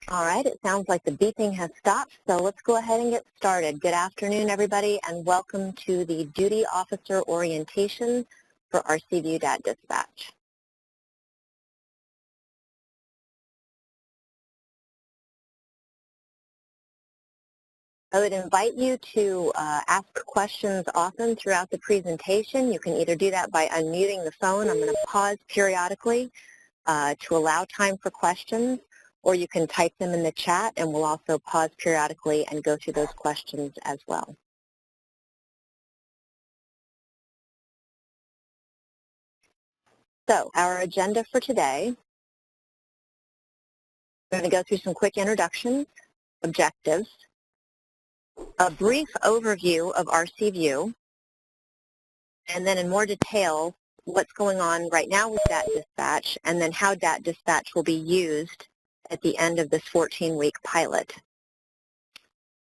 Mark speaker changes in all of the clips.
Speaker 1: All right, it sounds like the beeping has stopped, so let's go ahead and get started. Good afternoon, everybody, and welcome to the Duty Officer Orientation for RC View DAT Dispatch. I would invite you to ask questions often throughout the presentation. You can either do that by unmuting the phone. I'm going to pause periodically to allow time for questions, or you can type them in the chat, and we'll also pause periodically and go through those questions as well. So our agenda for today, we're going to go through some quick introductions, objectives, a brief overview of RC View, and then in more detail, what's going on right now with DAT Dispatch, and then how DAT Dispatch will be used at the end of this 14-week pilot.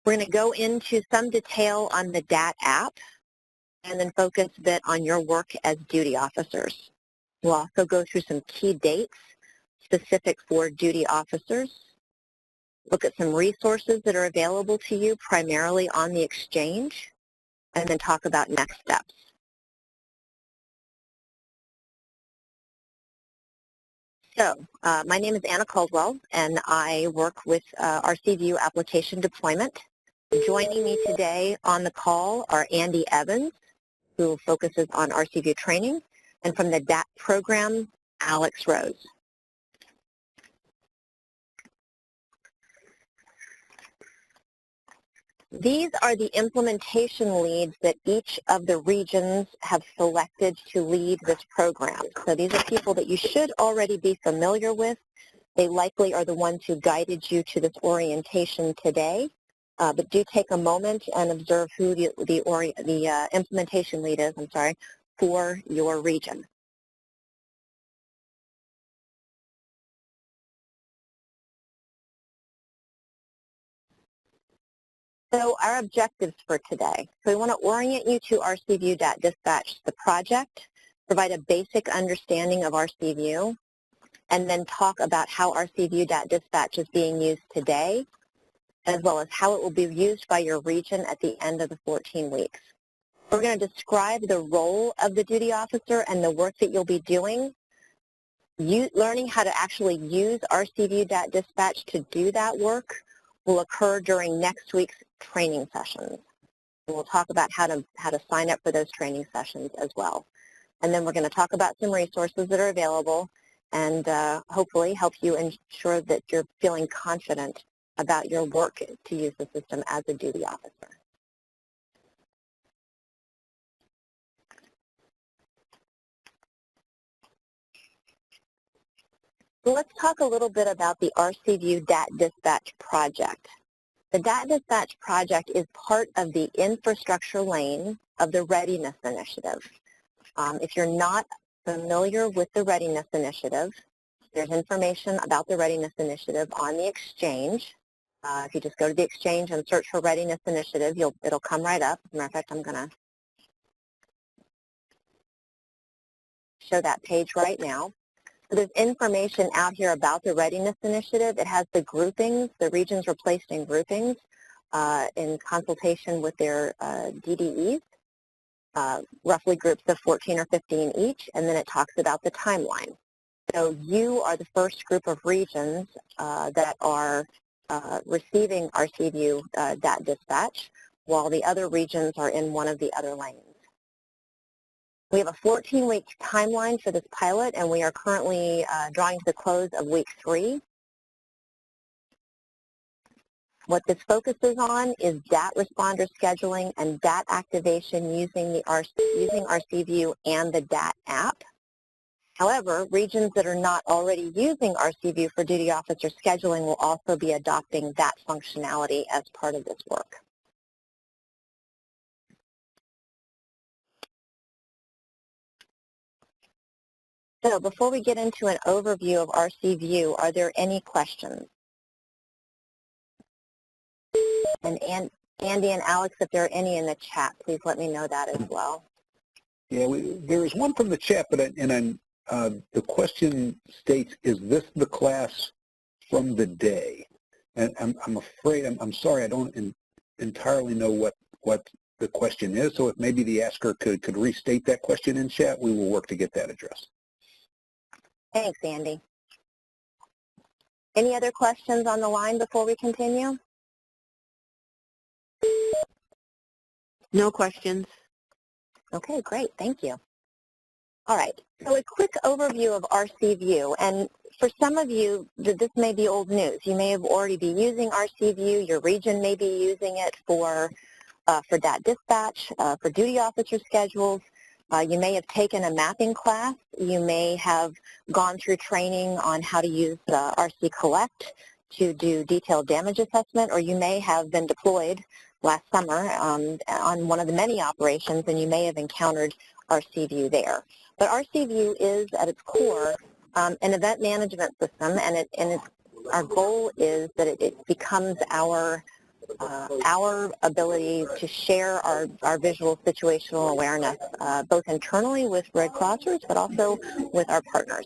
Speaker 1: We're going to go into some detail on the DAT app, and then focus a bit on your work as duty officers. We'll also go through some key dates specific for duty officers, look at some resources that are available to you primarily on the exchange, and then talk about next steps. So, my name is Anna Caldwell, and I work with RC View Application Deployment. Joining me today on the call are Andy Evans, who focuses on RC View training, and from the DAT program, Alex Rose. These are the implementation leads that each of the regions have selected to lead this program. So these are people that you should already be familiar with. They likely are the ones who guided you to this orientation today. But do take a moment and observe who the implementation lead is, for your region. So our objectives for today. So we want to orient you to RC View DAT Dispatch, the project, provide a basic understanding of RC View, and then talk about how RC View DAT Dispatch is being used today, as well as how it will be used by your region at the end of the 14 weeks. We're going to describe the role of the duty officer and the work that you'll be doing. Learning how to actually use RC View DAT Dispatch to do that work will occur during next week's training sessions. And we'll talk about how to sign up for those training sessions as well. And then we're going to talk about some resources that are available and hopefully help you ensure that you're feeling confident about your work to use the system as a duty officer. So let's talk a little bit about the RC View DAT Dispatch project. The DAT Dispatch project is part of the infrastructure lane of the Readiness Initiative. If you're not familiar with the Readiness Initiative, there's information about the Readiness Initiative on the exchange. If you just go to the exchange and search for Readiness Initiative, it'll come right up. As a matter of fact, I'm going to show that page right now. So there's information out here about the Readiness Initiative. It has the groupings. The regions were placed in groupings in consultation with their DDEs, roughly groups of 14 or 15 each, and then it talks about the timeline. So you are the first group of regions that are receiving RC View DAT Dispatch, while the other regions are in one of the other lanes. We have a 14-week timeline for this pilot, and we are currently drawing to the close of week 3. What this focuses on is DAT responder scheduling and DAT activation using RC View and the DAT app. However, regions that are not already using RC View for duty officer scheduling will also be adopting that functionality as part of this work. So before we get into an overview of RC View, are there any questions? And Andy and Alex, if there are any in the chat, please let me know that as well.
Speaker 2: Yeah, there is one from the chat, but the question states, is this the class from the day? And I'm afraid, I'm sorry, I don't entirely know what the question is. So if maybe the asker could restate that question in chat, we will work to get that addressed.
Speaker 1: Thanks, Andy. Any other questions on the line before we continue?
Speaker 3: No questions.
Speaker 1: Okay, great. Thank you. All right. So a quick overview of RC View. And for some of you, this may be old news. You may have already been using RC View. Your region may be using it for DAT Dispatch, for duty officer schedules. You may have taken a mapping class. You may have gone through training on how to use RC Collect to do detailed damage assessment, or you may have been deployed last summer on one of the many operations, and you may have encountered RC View there. But RC View is, at its core, an event management system, and our goal is that it becomes our ability to share our visual situational awareness, both internally with Red Crossers, but also with our partners.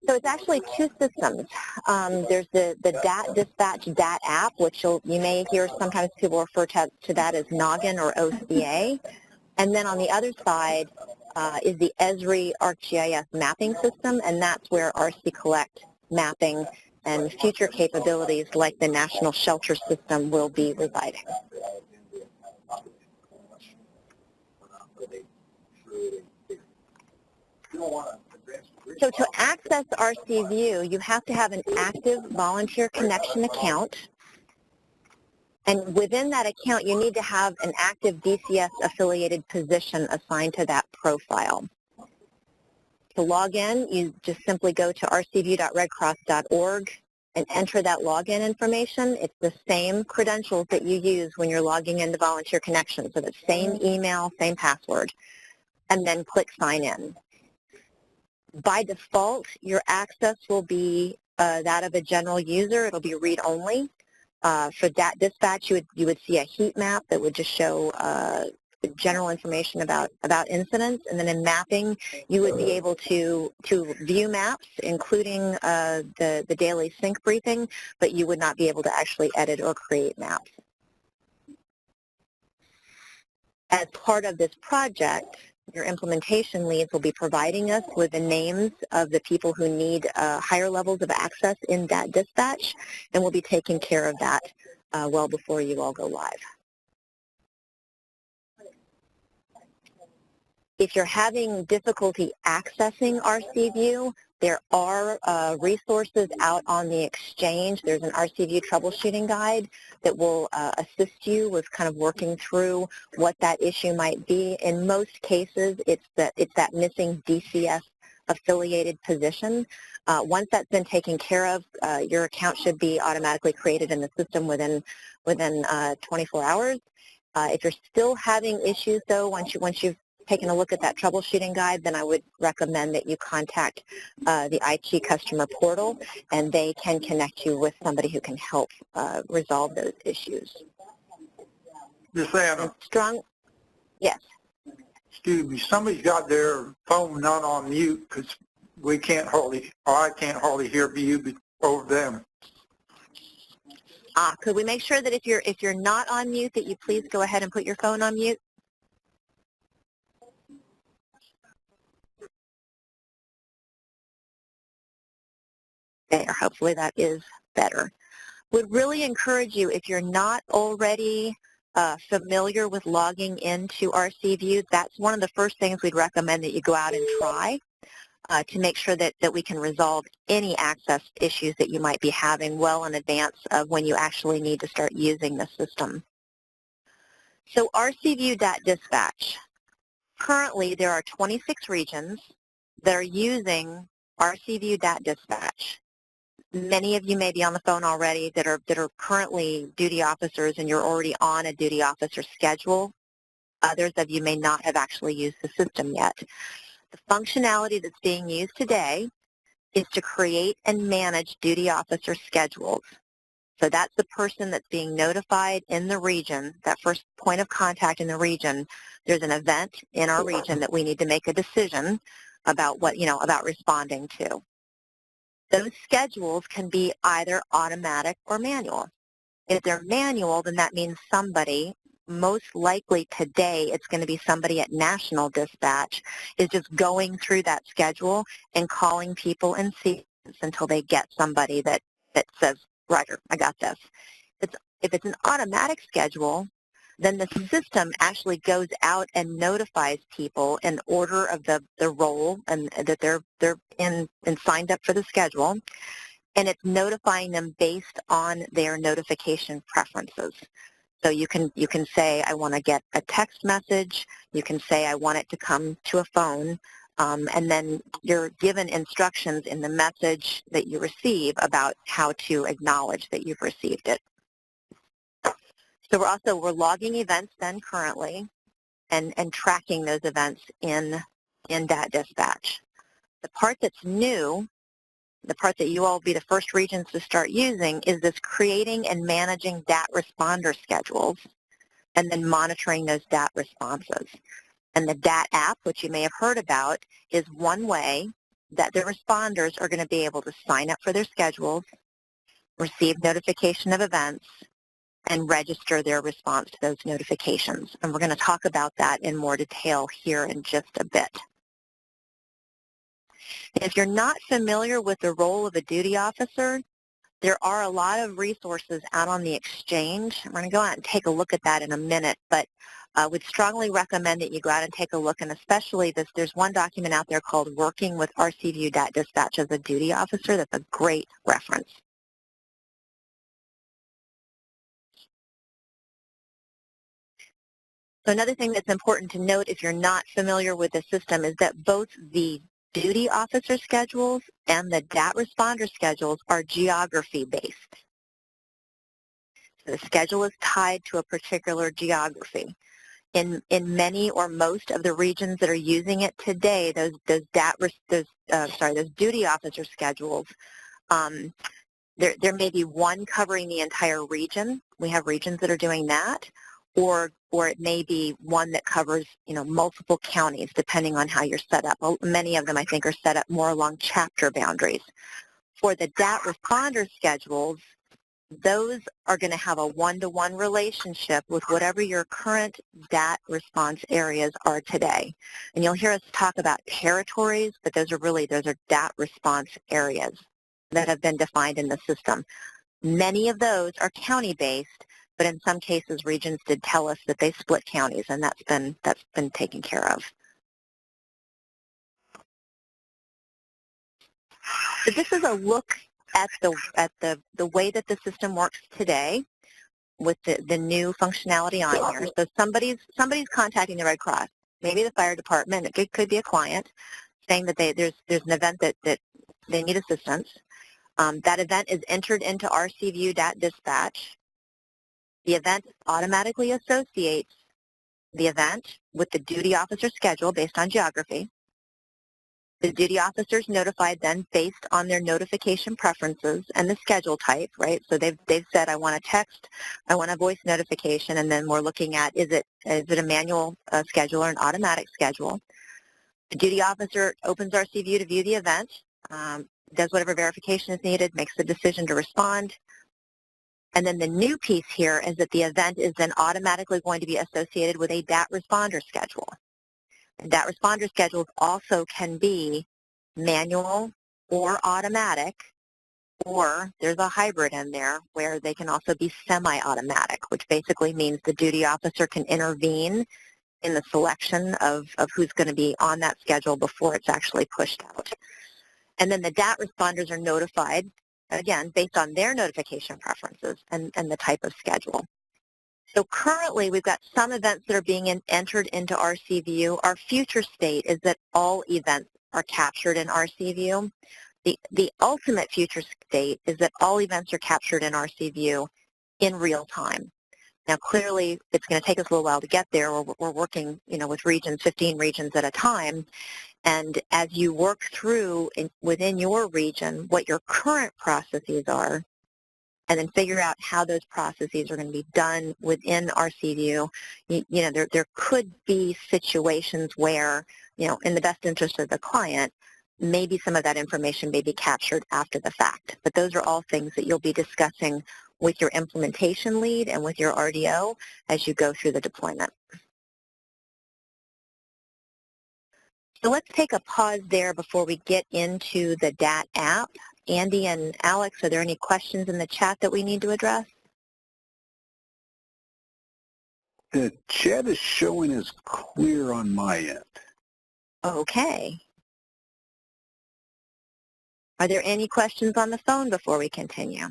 Speaker 1: So it's actually two systems. There's the DAT Dispatch DAT app, which you may hear sometimes people refer to that as Noggin or OCA. And then on the other side is the Esri ArcGIS mapping system, and that's where RC Collect mapping and future capabilities like the National Shelter System will be residing. So to access RC View, you have to have an active volunteer connection account. And within that account, you need to have an active DCS-affiliated position assigned to that profile. To log in, you just simply go to rcview.redcross.org and enter that login information. It's the same credentials that you use when you're logging into Volunteer Connection, so the same email, same password, and then click Sign In. By default, your access will be that of a general user. It'll be read-only. For DAT Dispatch, you would see a heat map that would just show general information about incidents, and then in mapping, you would be able to view maps, including the daily sync briefing, but you would not be able to actually edit or create maps. As part of this project, your implementation leads will be providing us with the names of the people who need higher levels of access in DAT Dispatch, and we'll be taking care of that well before you all go live. If you're having difficulty accessing RC View, there are resources out on the exchange. There's an RC View troubleshooting guide that will assist you with kind of working through what that issue might be. In most cases, it's that missing DCS affiliated position. Once that's been taken care of, your account should be automatically created in the system within 24 hours. If you're still having issues, though, once you've taken a look at that troubleshooting guide, then I would recommend that you contact the IT customer portal, and they can connect you with somebody who can help resolve those issues.
Speaker 4: Miss Anna.
Speaker 1: Strong, yes.
Speaker 4: Excuse me, somebody's got their phone not on mute because we can't hardly, or I can't hardly hear you over them.
Speaker 1: Could we make sure that if you're not on mute, that you please go ahead and put your phone on mute? Or hopefully that is better. Would really encourage you, if you're not already familiar with logging into RC View, that's one of the first things we'd recommend that you go out and try to make sure that we can resolve any access issues that you might be having well in advance of when you actually need to start using the system. So RC View DAT Dispatch. Currently, there are 26 regions that are using RC View DAT Dispatch. Many of you may be on the phone already that are currently duty officers, and you're already on a duty officer schedule. Others of you may not have actually used the system yet. The functionality that's being used today is to create and manage duty officer schedules. So that's the person that's being notified in the region, that first point of contact in the region. There's an event in our region that we need to make a decision. about what, about responding to. Those schedules can be either automatic or manual. If they're manual, then that means somebody, most likely today it's going to be somebody at National Dispatch, is just going through that schedule and calling people in sequence until they get somebody that says, Roger, I got this. If it's an automatic schedule, then the system actually goes out and notifies people in order of the role and that they're in and signed up for the schedule, and it's notifying them based on their notification preferences. So you can say, I want to get a text message. You can say, I want it to come to a phone. And then you're given instructions in the message that you receive about how to acknowledge that you've received it. So we're logging events then currently and tracking those events in DAT Dispatch. The part that's new, the part that you all will be the first regions to start using, is this creating and managing DAT responder schedules and then monitoring those DAT responses. And the DAT app, which you may have heard about, is one way that the responders are going to be able to sign up for their schedules, receive notification of events, and register their response to those notifications. And we're going to talk about that in more detail here in just a bit. If you're not familiar with the role of a duty officer, there are a lot of resources out on the exchange. We're going to go out and take a look at that in a minute, but I would strongly recommend that you go out and take a look, and especially there's one document out there called Working with RC View DAT Dispatch as a Duty Officer. That's a great reference. So another thing that's important to note if you're not familiar with the system is that both the duty officer schedules and the DAT responder schedules are geography-based. So the schedule is tied to a particular geography. In many or most of the regions that are using it today, those duty officer schedules, there may be one covering the entire region. We have regions that are doing that. Or it may be one that covers, multiple counties, depending on how you're set up. Many of them, I think, are set up more along chapter boundaries. For the DAT responder schedules, those are going to have a one-to-one relationship with whatever your current DAT response areas are today. And you'll hear us talk about territories, but those are DAT response areas that have been defined in the system. Many of those are county-based, but in some cases, regions did tell us that they split counties, and that's been taken care of. So this is a look at the way that the system works today with the new functionality on here. So somebody's contacting the Red Cross, maybe the fire department. It could be a client saying that there's an event that they need assistance. That event is entered into RC View DAT Dispatch. The event automatically associates the event with the duty officer schedule based on geography. The duty officer is notified then based on their notification preferences and the schedule type, right? So they've said, I want a text, I want a voice notification, and then we're looking at, is it a manual schedule or an automatic schedule? The duty officer opens RC View to view the event, does whatever verification is needed, makes the decision to respond. And then the new piece here is that the event is then automatically going to be associated with a DAT responder schedule. And DAT responder schedules also can be manual or automatic, or there's a hybrid in there where they can also be semi-automatic, which basically means the duty officer can intervene in the selection of who's going to be on that schedule before it's actually pushed out. And then the DAT responders are notified, again, based on their notification preferences and the type of schedule. So currently, we've got some events that are being entered into RC View. Our future state is that all events are captured in RC View. The ultimate future state is that all events are captured in RC View in real time. Now, clearly, it's going to take us a little while to get there. We're working, with regions, 15 regions at a time. And as you work through within your region what your current processes are, and then figure out how those processes are going to be done within RC View, there could be situations where, in the best interest of the client, maybe some of that information may be captured after the fact. But those are all things that you'll be discussing with your implementation lead and with your RDO as you go through the deployment. So let's take a pause there before we get into the DAT app. Andy and Alex, are there any questions in the chat that we need to address?
Speaker 2: The chat is showing as clear on my end.
Speaker 1: Okay. Are there any questions on the phone before we continue?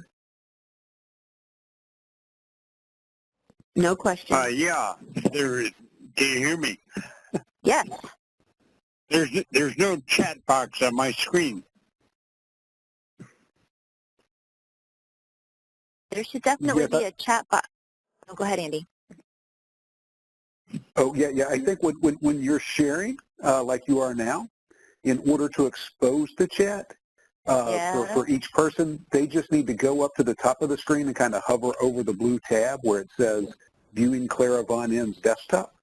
Speaker 3: No questions.
Speaker 5: Yeah, can you hear me?
Speaker 1: Yes.
Speaker 5: There's no chat box on my screen.
Speaker 1: There should definitely be a chat box. Oh, go ahead, Andy.
Speaker 2: Oh, yeah. I think when you're sharing, like you are now, in order to expose the chat for each person, they just need to go up to the top of the screen and kind of hover over the blue tab where it says Viewing Clara Von M's Desktop.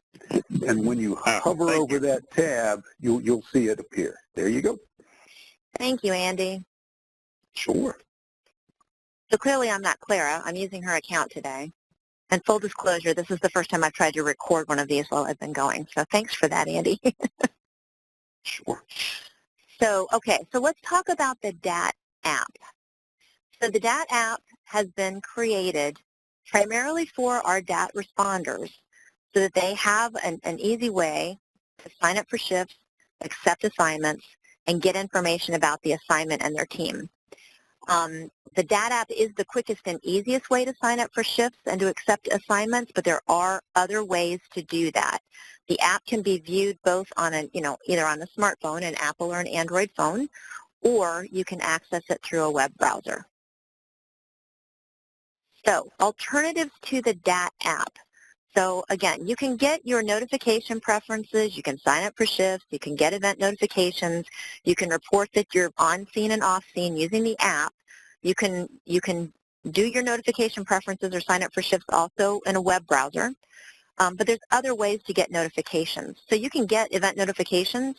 Speaker 2: And when you hover over that tab, you'll see it appear. There you go.
Speaker 1: Thank you, Andy.
Speaker 2: Sure.
Speaker 1: So clearly I'm not Clara. I'm using her account today. And full disclosure, this is the first time I've tried to record one of these while I've been going. So thanks for that, Andy.
Speaker 2: Sure.
Speaker 1: So, okay, so let's talk about the DAT app. So the DAT app has been created primarily for our DAT responders so that they have an easy way to sign up for shifts, accept assignments, and get information about the assignment and their team. The DAT app is the quickest and easiest way to sign up for shifts and to accept assignments, but there are other ways to do that. The app can be viewed both on either on the smartphone, an Apple or an Android phone, or you can access it through a web browser. So, alternatives to the DAT app. So again, you can get your notification preferences, you can sign up for shifts, you can get event notifications, you can report that you're on scene and off scene using the app. You can do your notification preferences or sign up for shifts also in a web browser. But there's other ways to get notifications. So you can get event notifications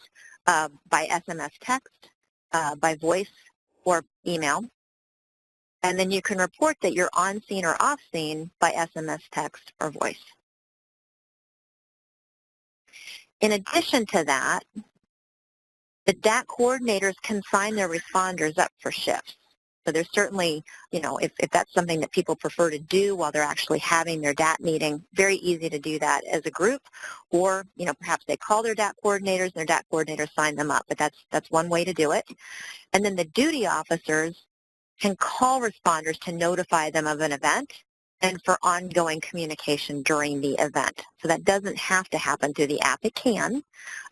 Speaker 1: by SMS text, by voice or email. And then you can report that you're on scene or off scene by SMS text or voice. In addition to that, the DAT coordinators can sign their responders up for shifts. So there's certainly, if that's something that people prefer to do while they're actually having their DAT meeting, very easy to do that as a group. Or, perhaps they call their DAT coordinators and their DAT coordinators sign them up. But that's one way to do it. And then the duty officers can call responders to notify them of an event and for ongoing communication during the event. So that doesn't have to happen through the app. It can,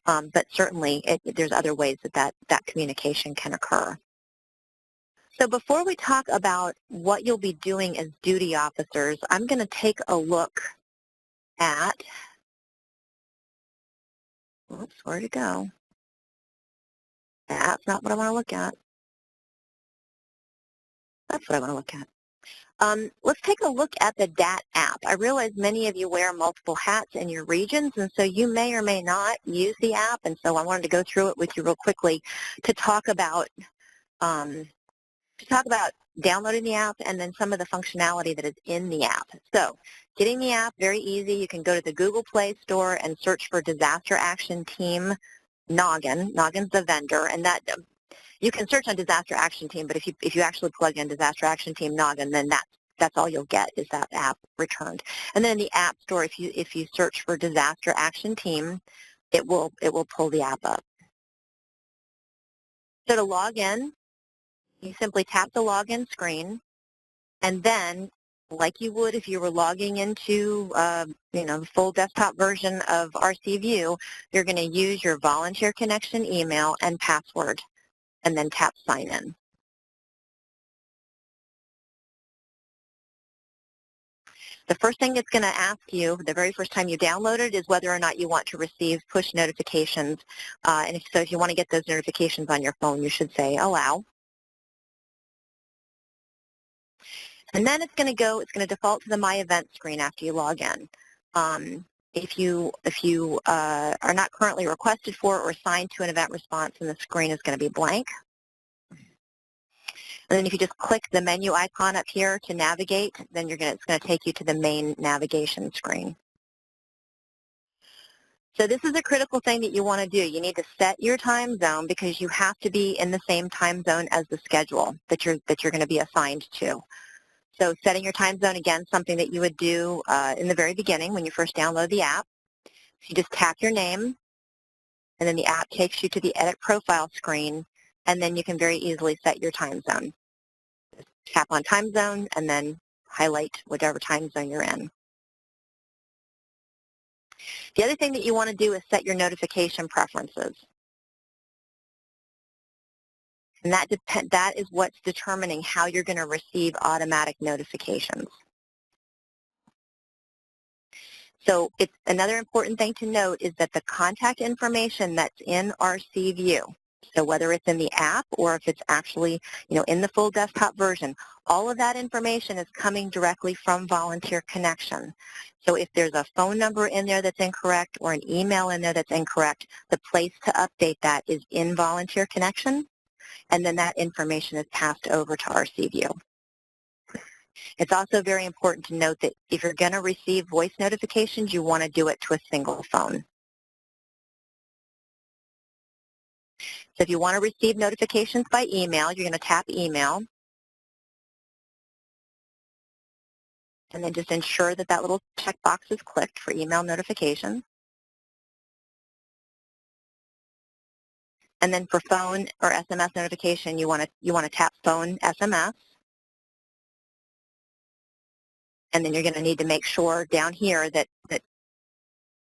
Speaker 1: but certainly there's other ways that communication can occur. So before we talk about what you'll be doing as duty officers, I'm going to take a look at, oops, where'd it go? That's not what I want to look at. That's what I want to look at. Let's take a look at the DAT app. I realize many of you wear multiple hats in your regions, and so you may or may not use the app, and so I wanted to go through it with you real quickly to talk about downloading the app and then some of the functionality that is in the app. So getting the app, very easy. You can go to the Google Play Store and search for Disaster Action Team Noggin. Noggin's the vendor, and that you can search on Disaster Action Team, but if you actually plug in Disaster Action Team Noggin, then that's all you'll get is that app returned. And then in the App Store, if you search for Disaster Action Team, it will pull the app up. So to log in, you simply tap the login screen, and then, like you would if you were logging into, the full desktop version of RC View, you're going to use your volunteer connection email and password, and then tap Sign In. The first thing it's going to ask you, the very first time you download it, is whether or not you want to receive push notifications. And if you want to get those notifications on your phone, you should say Allow. And then it's going to default to the My Event screen after you log in. if you are not currently requested for or assigned to an event response, then the screen is going to be blank. And then if you just click the menu icon up here to navigate, then it's going to take you to the main navigation screen. So this is a critical thing that you want to do. You need to set your time zone because you have to be in the same time zone as the schedule that you're going to be assigned to. So setting your time zone, again, something that you would do in the very beginning when you first download the app. You just tap your name, and then the app takes you to the Edit Profile screen, and then you can very easily set your time zone. Just tap on time zone, and then highlight whatever time zone you're in. The other thing that you want to do is set your notification preferences. And that is what's determining how you're going to receive automatic notifications. So it's another important thing to note is that the contact information that's in RC View, so whether it's in the app or if it's actually, in the full desktop version, all of that information is coming directly from Volunteer Connection. So if there's a phone number in there that's incorrect or an email in there that's incorrect, the place to update that is in Volunteer Connection, and then that information is passed over to RC View. It's also very important to note that if you're going to receive voice notifications, you want to do it to a single phone. So if you want to receive notifications by email, you're going to tap email. And then just ensure that that little checkbox is clicked for email notifications. And then for phone or SMS notification, you want to tap phone SMS. And then you're going to need to make sure down here that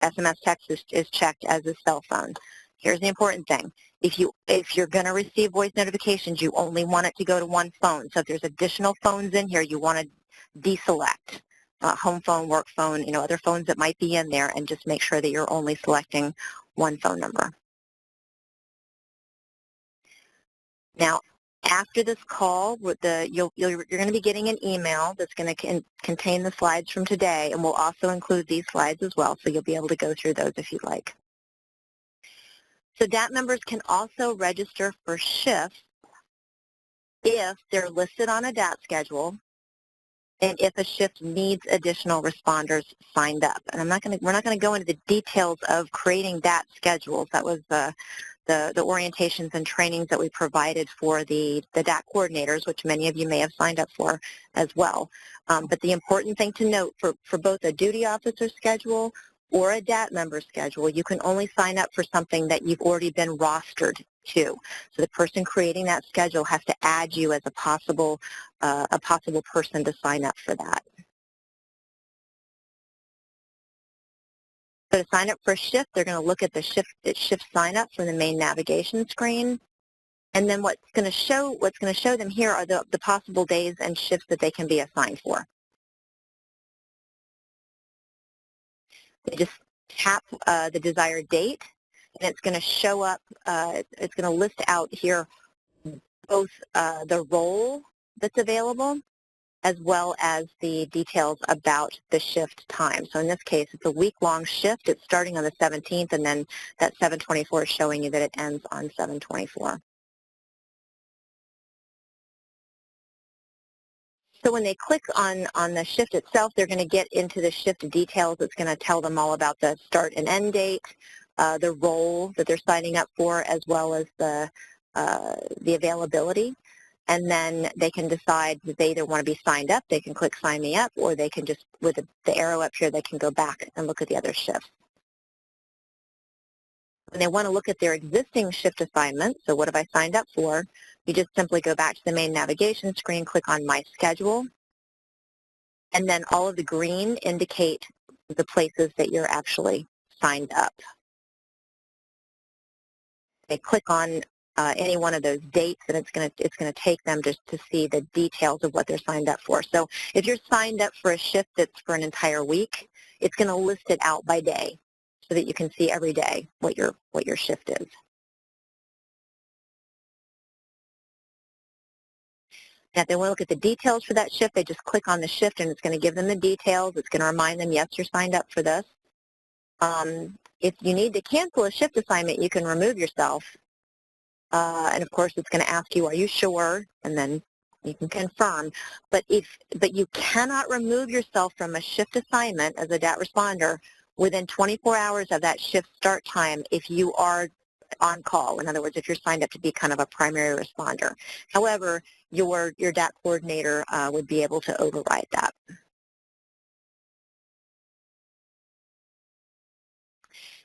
Speaker 1: SMS text is checked as a cell phone. Here's the important thing. If you're going to receive voice notifications, you only want it to go to one phone. So if there's additional phones in here, you want to deselect home phone, work phone, other phones that might be in there, and just make sure that you're only selecting one phone number. Now, after this call, you're going to be getting an email that's going to contain the slides from today, and we'll also include these slides as well, so you'll be able to go through those if you'd like. So DAT members can also register for shifts if they're listed on a DAT schedule and if a shift needs additional responders signed up. And we're not going to go into the details of creating DAT schedules. That was the orientations and trainings that we provided for the DAT coordinators, which many of you may have signed up for as well. But the important thing to note for both a duty officer schedule or a DAT member schedule, you can only sign up for something that you've already been rostered to. So the person creating that schedule has to add you as a possible person to sign up for that. So to sign up for a shift, they're going to look at the shift sign up from the main navigation screen. And then what's going to show them here are the possible days and shifts that they can be assigned for. They just tap the desired date, and it's going to show up, it's going to list out here both the role that's available as well as the details about the shift time. So in this case, it's a week-long shift. It's starting on the 17th, and then that 7/24 is showing you that it ends on 7/24. So when they click on the shift itself, they're going to get into the shift details. It's going to tell them all about the start and end date, the role that they're signing up for, as well as the availability. And then they can decide that they either want to be signed up, they can click Sign Me Up, or they can just, with the arrow up here, they can go back and look at the other shifts. When they want to look at their existing shift assignments, so what have I signed up for, you just simply go back to the main navigation screen, click on My Schedule, and then all of the green indicate the places that you're actually signed up. They click on any one of those dates, and it's going to take them just to see the details of what they're signed up for. So if you're signed up for a shift that's for an entire week, it's going to list it out by day so that you can see every day what your shift is. Now, if they want to look at the details for that shift, they just click on the shift, and it's going to give them the details. It's going to remind them, yes, you're signed up for this. If you need to cancel a shift assignment, you can remove yourself. And of course, it's going to ask you, are you sure? And then you can confirm. But you cannot remove yourself from a shift assignment as a DAT responder within 24 hours of that shift start time if you are on call. In other words, if you're signed up to be kind of a primary responder. However, your DAT coordinator would be able to override that.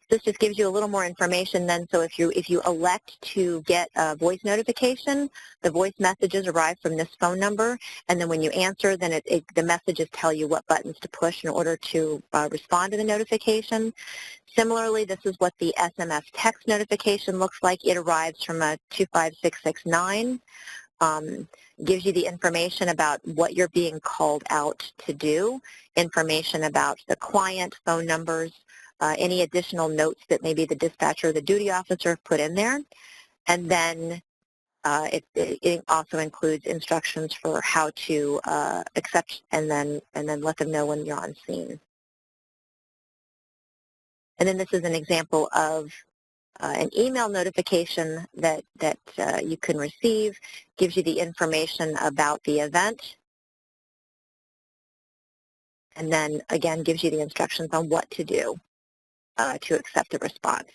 Speaker 1: This just gives you a little more information then. So if you elect to get a voice notification, the voice messages arrive from this phone number, and then when you answer, then the messages tell you what buttons to push in order to respond to the notification. Similarly, this is what the SMS text notification looks like. It arrives from a 25669. Gives you the information about what you're being called out to do, information about the client, phone numbers, any additional notes that maybe the dispatcher or the duty officer put in there. And then it also includes instructions for how to accept and then let them know when you're on scene. And then this is an example of an email notification that you can receive, gives you the information about the event, and then again gives you the instructions on what to do to accept the response.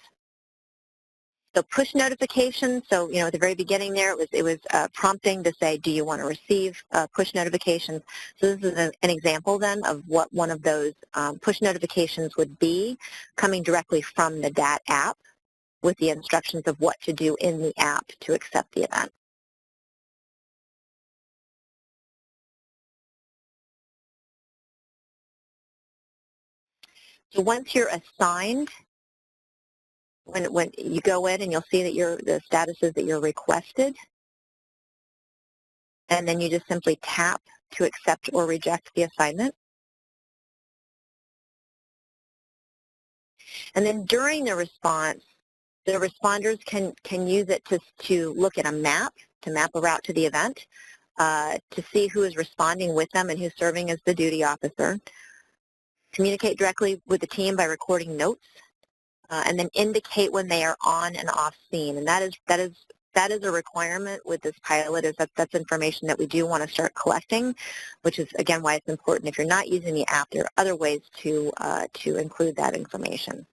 Speaker 1: So push notifications, so at the very beginning there it was prompting to say, do you want to receive push notifications? So this is an example then of what one of those push notifications would be, coming directly from the DAT app with the instructions of what to do in the app to accept the event. So once you're assigned, when you go in and you'll see that the status is that you're requested, and then you just simply tap to accept or reject the assignment. And then during the response, the responders can use it to look at a map, to map a route to the event, to see who is responding with them and who's serving as the duty officer, communicate directly with the team by recording notes, and then indicate when they are on and off scene. And that is a requirement with this pilot, is that's information that we do want to start collecting, which is again why it's important. If you're not using the app, there are other ways to include that information.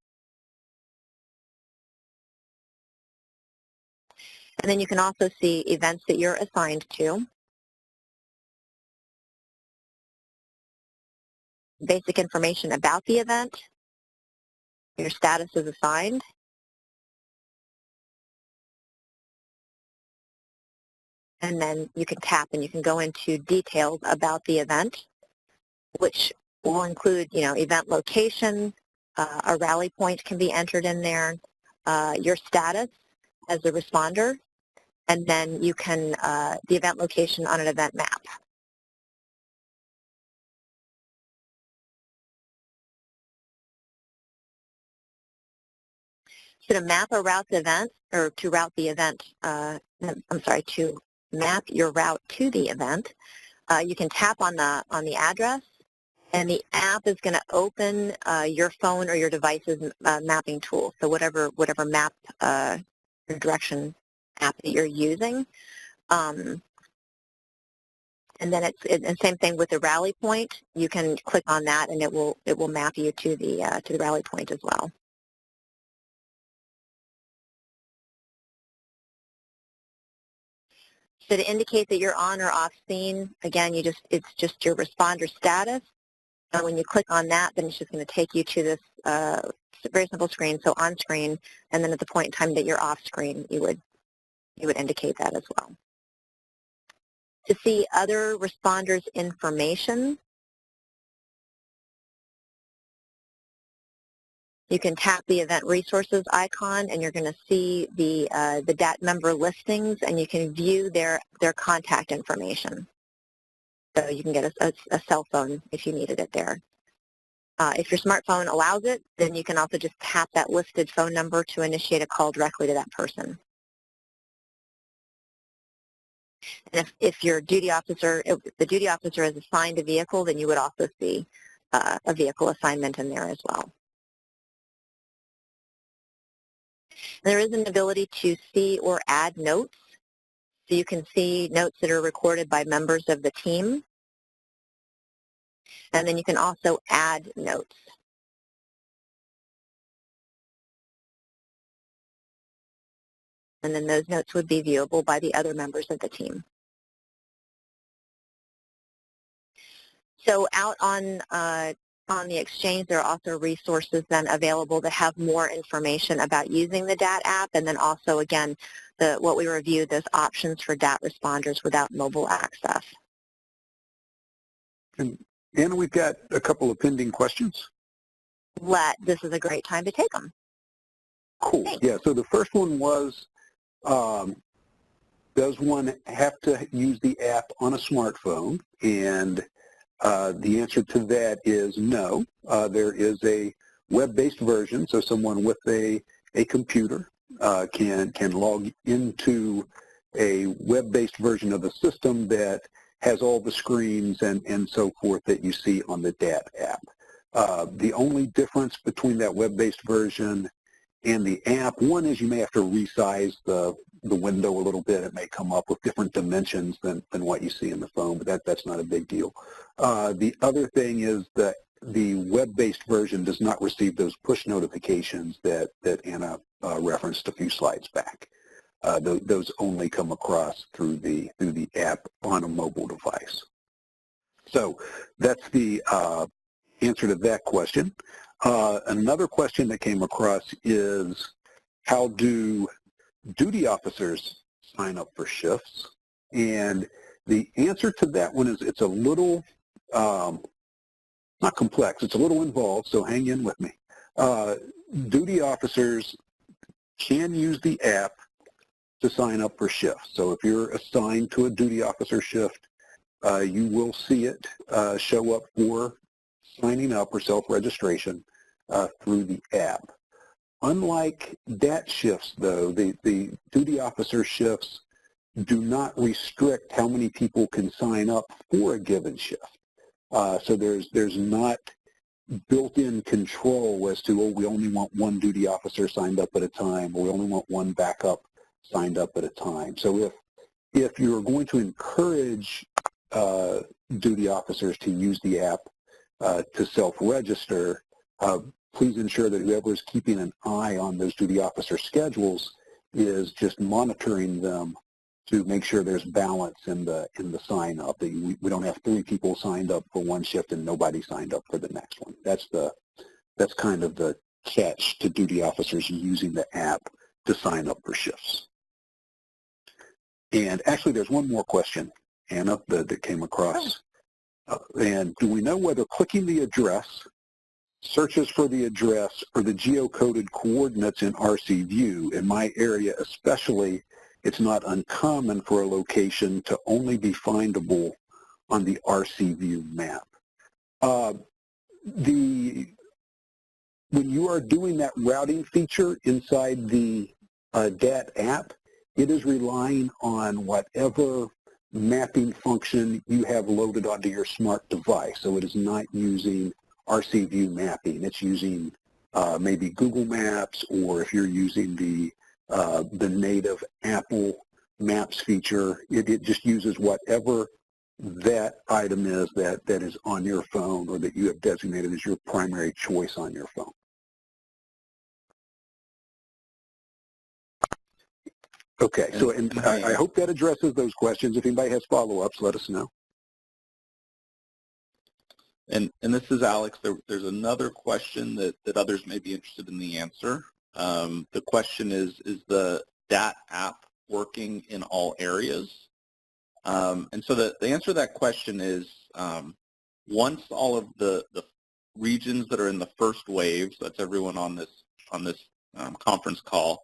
Speaker 1: And then you can also see events that you're assigned to, basic information about the event, your status is assigned, and then you can tap and you can go into details about the event, which will include, event location, a rally point can be entered in there, your status as a responder, and then you can, the event location on an event map. So to map a route's event, or to route the event, to map your route to the event, you can tap on the address, and the app is going to open your phone or your device's mapping tool. So whatever map or direction app that you're using. And then it's the same thing with the rally point. You can click on that, and it will map you to the rally point as well. So to indicate that you're on or off scene, again, it's just your responder status. And when you click on that, then it's just going to take you to this very simple screen, so on screen, and then at the point in time that you're off screen, you would indicate that as well. To see other responders' information, you can tap the Event Resources icon, and you're going to see the DAT member listings, and you can view their contact information. So you can get a cell phone if you needed it there. If your smartphone allows it, then you can also just tap that listed phone number to initiate a call directly to that person. And if the duty officer is assigned a vehicle, then you would also see a vehicle assignment in there as well. There is an ability to see or add notes. So you can see notes that are recorded by members of the team. And then you can also add notes. And then those notes would be viewable by the other members of the team. So out on the exchange, there are also resources then available that have more information about using the DAT app, and then also, again, what we reviewed, those options for DAT responders without mobile access.
Speaker 2: And Anna, we've got a couple of pending questions.
Speaker 1: This is a great time to take them.
Speaker 2: Cool.
Speaker 1: Thanks.
Speaker 2: Yeah, so the first one was, does one have to use the app on a smartphone? And the answer to that is no. There is a web-based version, so someone with a computer can log into a web-based version of the system that has all the screens and so forth that you see on the DAT app. The only difference between that web-based version and the app, one is you may have to resize the window a little bit. It may come up with different dimensions than what you see in the phone, but that's not a big deal. The other thing is that the web-based version does not receive those push notifications that Anna referenced a few slides back. Those only come across through the app on a mobile device. So that's the answer to that question. Another question that came across is, how do duty officers sign up for shifts? And the answer to that one is it's a little, not complex, it's a little involved, so hang in with me. Duty officers can use the app to sign up for shifts. So if you're assigned to a duty officer shift, you will see it show up for signing up or self-registration through the app. Unlike DAT shifts, though, the duty officer shifts do not restrict how many people can sign up for a given shift. So there's not built-in control as to, oh, we only want one duty officer signed up at a time, or we only want one backup signed up at a time. So if you're going to encourage duty officers to use the app to self-register, please ensure that whoever is keeping an eye on those duty officer schedules is just monitoring them to make sure there's balance in the sign up. That we don't have 3 people signed up for one shift and nobody signed up for the next one. That's kind of the catch to duty officers using the app to sign up for shifts. And actually, there's one more question, Anna, that came across. And do we know whether clicking the address, searches for the address, or the geocoded coordinates in RC View, in my area especially, it's not uncommon for a location to only be findable on the RC View map. When you are doing that routing feature inside the DAT app, it is relying on whatever mapping function you have loaded onto your smart device. So it is not using RC View mapping. It's using maybe Google Maps, or if you're using the native Apple Maps feature, it just uses whatever that item is that is on your phone, or that you have designated as your primary choice on your phone. Okay, so and I hope that addresses those questions. If anybody has follow-ups, let us know.
Speaker 6: And this is Alex. There's another question that others may be interested in the answer. The question is the DAT app working in all areas? And so the answer to that question is, once all of the regions that are in the first wave, so that's everyone on this conference call,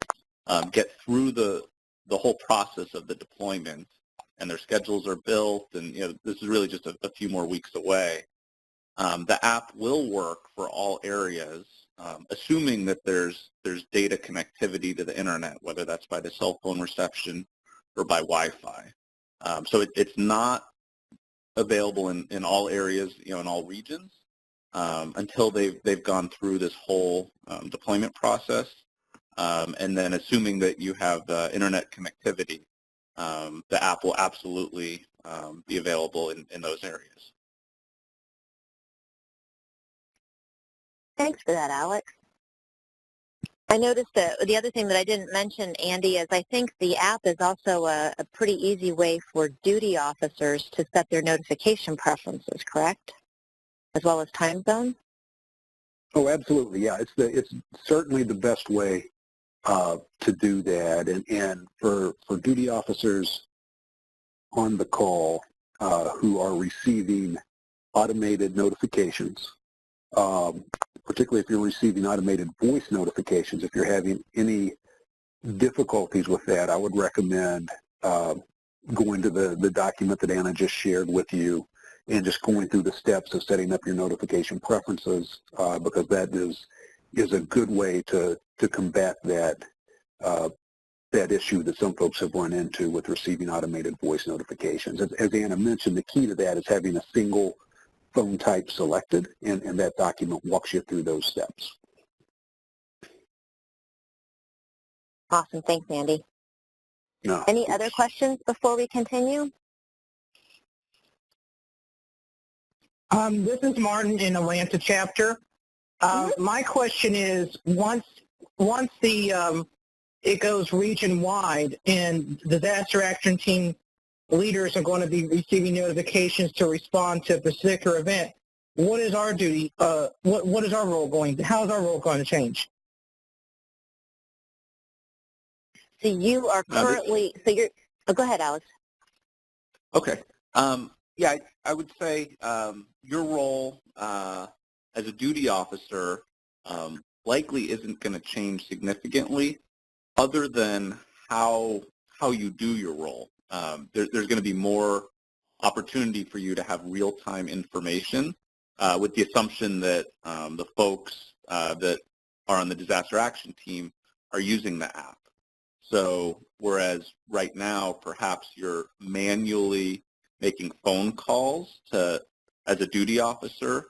Speaker 6: get through the whole process of the deployment, and their schedules are built, and this is really just a few more weeks away, the app will work for all areas, assuming that there's data connectivity to the internet, whether that's by the cell phone reception or by Wi-Fi. So it's not available in all areas, in all regions, until they've gone through this whole deployment process. and then assuming that you have internet connectivity, the app will absolutely be available in those areas.
Speaker 1: Thanks for that, Alex. I noticed that the other thing that I didn't mention, Andy, is I think the app is also a pretty easy way for duty officers to set their notification preferences, correct? As well as time zone?
Speaker 2: Oh, absolutely. Yeah, it's certainly the best way to do that. And for duty officers on the call who are receiving automated notifications, particularly if you're receiving automated voice notifications, if you're having any difficulties with that, I would recommend going to the document that Anna just shared with you and just going through the steps of setting up your notification preferences, because that is a good way to combat that issue that some folks have run into with receiving automated voice notifications. As Anna mentioned, the key to that is having a single phone type selected, and that document walks you through those steps.
Speaker 1: Awesome. Thanks, Andy.
Speaker 2: No.
Speaker 1: Any other questions before we continue?
Speaker 7: This is Martin in Atlanta chapter. My question is, once the it goes region-wide and the disaster action team leaders are going to be receiving notifications to respond to a particular event, what is our duty? What is our role going to? How is our role going to change?
Speaker 1: So you are currently, oh, go ahead, Alex.
Speaker 6: Okay. Yeah, I would say your role as a duty officer likely isn't going to change significantly, other than how you do your role. There's going to be more opportunity for you to have real-time information, with the assumption that the folks that are on the disaster action team are using the app. So whereas right now perhaps you're manually making phone calls as a duty officer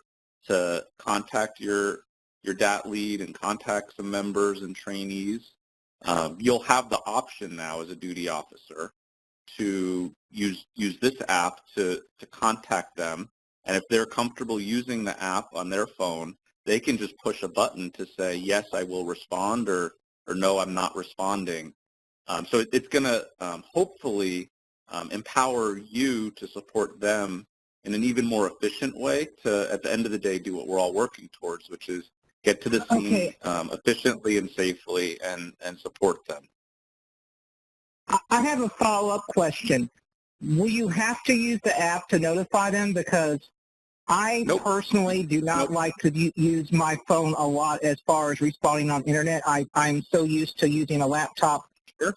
Speaker 6: to contact your DAT lead and contact some members and trainees, you'll have the option now as a duty officer to use this app to contact them. And if they're comfortable using the app on their phone, they can just push a button to say, yes, I will respond, or no, I'm not responding. So it's going to hopefully empower you to support them in an even more efficient way to, at the end of the day, do what we're all working towards, which is get to the scene efficiently and safely and support them.
Speaker 7: I have a follow-up question. Will you have to use the app to notify them? Because I personally do not like to use my phone a lot as far as responding on internet. I'm so used to using a laptop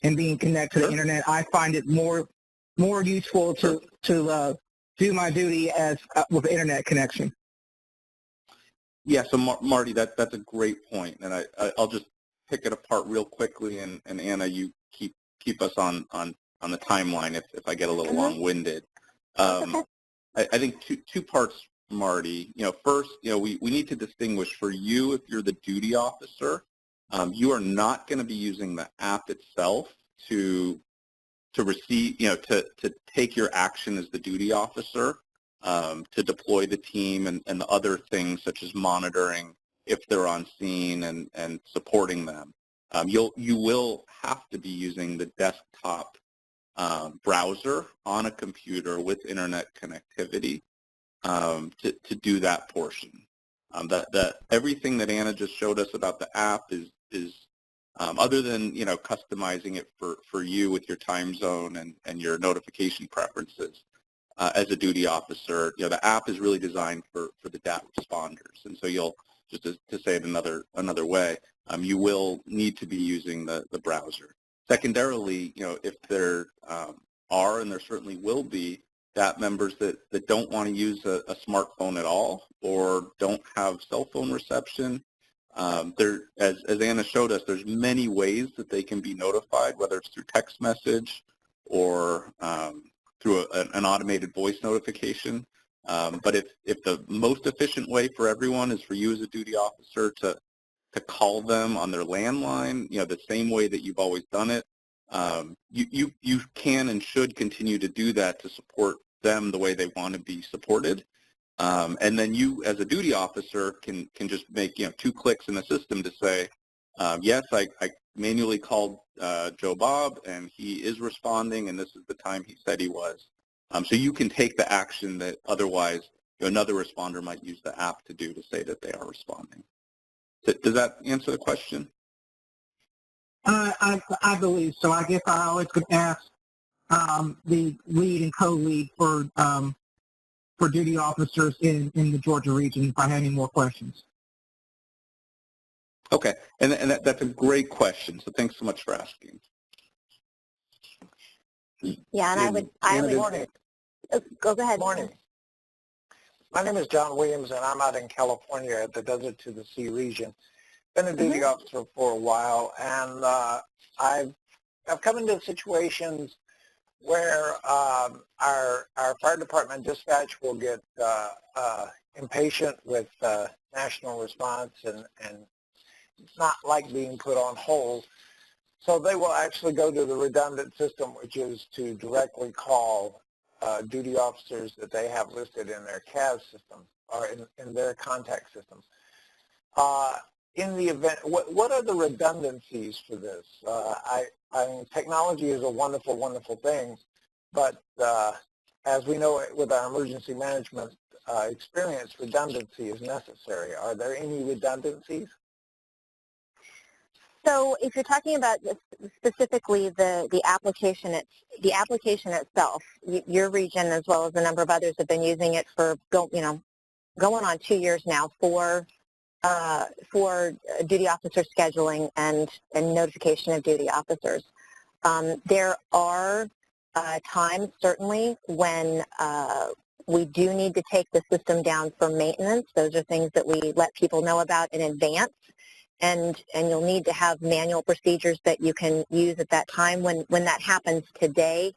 Speaker 7: and being connected to the internet. I find it more useful to do my duty as with internet connection.
Speaker 6: Yeah, so Marty, that's a great point, and I'll just pick it apart real quickly, and Anna, you keep us on the timeline if I get a little long-winded. I think two parts, Marty. First, we need to distinguish for you, if you're the duty officer, you are not going to be using the app itself to receive, to take your action as the duty officer, to deploy the team and the other things such as monitoring if they're on scene and supporting them. You will have to be using the desktop browser on a computer with internet connectivity to do that portion. Everything that Anna just showed us about the app is other than customizing it for you with your time zone and your notification preferences as a duty officer. The app is really designed for the DAT responders, and so you'll just to say it another way, you will need to be using the browser. Secondarily, if there are, and there certainly will be, DAT members that don't want to use a smartphone at all or don't have cell phone reception, as Anna showed us, there's many ways that they can be notified, whether it's through text message or through an automated voice notification. But if the most efficient way for everyone is for you as a duty officer to call them on their landline, the same way that you've always done it. You can and should continue to do that to support them the way they want to be supported. And then you, as a duty officer, can just make 2 clicks in the system to say, yes, I manually called Joe Bob, and he is responding, and this is the time he said he was. So you can take the action that otherwise another responder might use the app to do to say that they are responding. Does that answer the question?
Speaker 7: I believe so. I guess I always could ask the lead and co-lead for duty officers in the Georgia region if I had any more questions.
Speaker 6: Okay, and that's a great question. So thanks so much for asking.
Speaker 1: Yeah, and I would go ahead.
Speaker 4: Morning. My name is John Williams, and I'm out in California at the Desert to the Sea region. Been a duty officer for a while, and I've come into situations where our fire department dispatch will get impatient with national response, and it's not like being put on hold. So they will actually go to the redundant system, which is to directly call duty officers that they have listed in their CAS system or in their contact systems. In the event, what are the redundancies for this? I mean, technology is a wonderful, wonderful thing, but as we know with our emergency management experience, redundancy is necessary. Are there any redundancies?
Speaker 1: So if you're talking about specifically the application itself, your region as well as a number of others have been using it for going on 2 years now for duty officer scheduling and notification of duty officers. There are times certainly when we do need to take the system down for maintenance. Those are things that we let people know about in advance. And you'll need to have manual procedures that you can use at that time. When that happens today,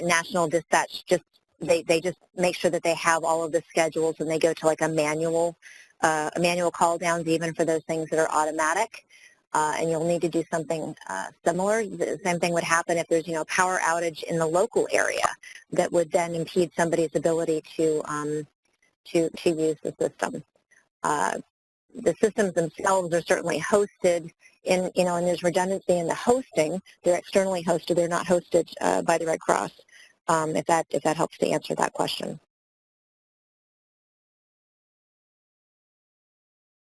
Speaker 1: National Dispatch they just make sure that they have all of the schedules, and they go to like a manual call downs even for those things that are automatic. And you'll need to do something similar. The same thing would happen if there's power outage in the local area that would then impede somebody's ability to use the system. The systems themselves are certainly hosted and there's redundancy in the hosting. They're externally hosted. They're not hosted by the Red Cross, if that helps to answer that question.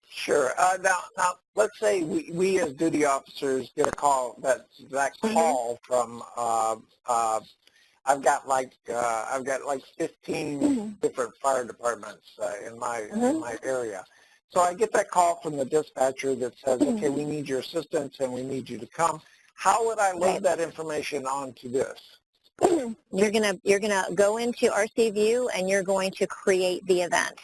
Speaker 4: Sure. Now, let's say we as duty officers get a call, that call from, I've got like 15 different fire departments in my area. So I get that call from the dispatcher that says, okay, we need your assistance and we need you to come. How would I load that information onto this?
Speaker 1: You're gonna go into RC View and you're going to create the event,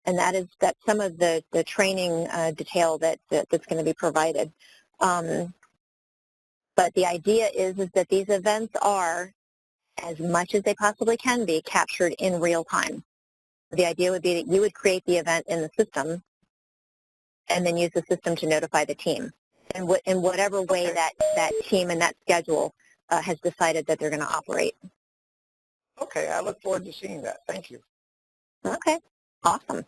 Speaker 1: and that's some of the training detail that's going to be provided. But the idea is that these events are, as much as they possibly can be, captured in real time. The idea would be that you would create the event in the system and then use the system to notify the team in whatever way that team and that schedule has decided that they're going to operate.
Speaker 4: Okay, I look forward to seeing that. Thank you.
Speaker 1: Okay, awesome.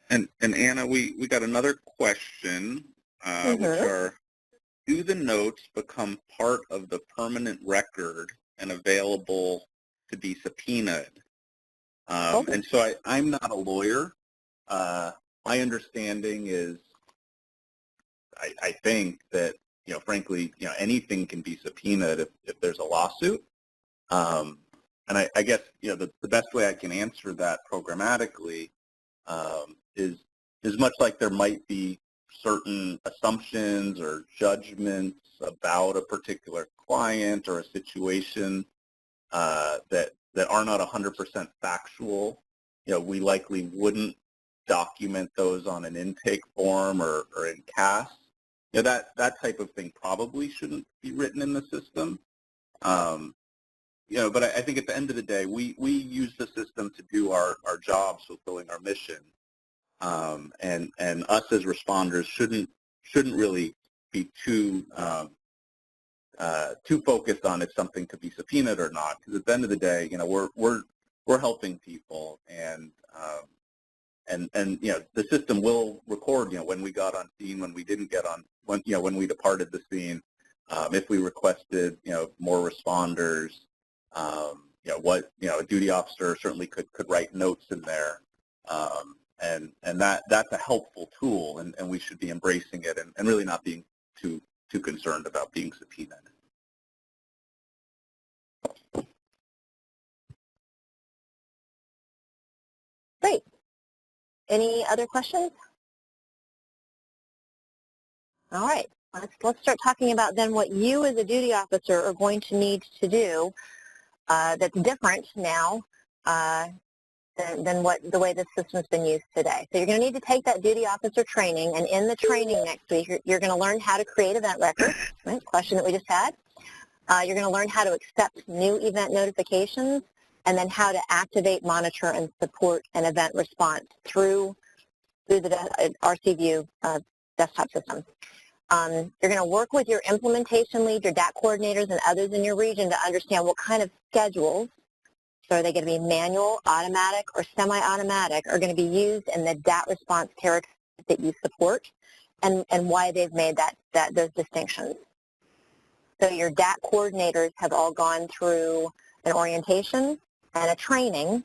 Speaker 6: And Anna, we got another question, which are, do the notes become part of the permanent record and available to be subpoenaed? And so I'm not a lawyer. My understanding is, I think that, frankly, anything can be subpoenaed if there's a lawsuit. And I guess, the best way I can answer that programmatically is much like there might be certain assumptions or judgments about a particular client or a situation that are not 100% factual. We likely wouldn't document those on an intake form or in CAS. That type of thing probably shouldn't be written in the system. But I think at the end of the day, we use the system to do our jobs, fulfilling our mission. and us as responders shouldn't really be too focused on if something could be subpoenaed or not, because at the end of the day, we're helping people, and the system will record, when we got on scene, when we didn't get on, when we departed the scene, if we requested, more responders, a duty officer certainly could write notes in there, and that's a helpful tool, and we should be embracing it and really not being too concerned about being subpoenaed.
Speaker 1: Great. Any other questions? All right. Let's start talking about then what you as a duty officer are going to need to do that's different now than the way this system's been used today. So you're going to need to take that duty officer training, and in the training next week, you're going to learn how to create event records, right? Question that we just had. You're going to learn how to accept new event notifications, and then how to activate, monitor, and support an event response through the RC View desktop system. You're going to work with your implementation lead, your DAT coordinators, and others in your region to understand what kind of schedules, so are they going to be manual, automatic, or semi-automatic, are going to be used in the DAT response territory that you support, and why they've made those distinctions. So your DAT coordinators have all gone through an orientation and a training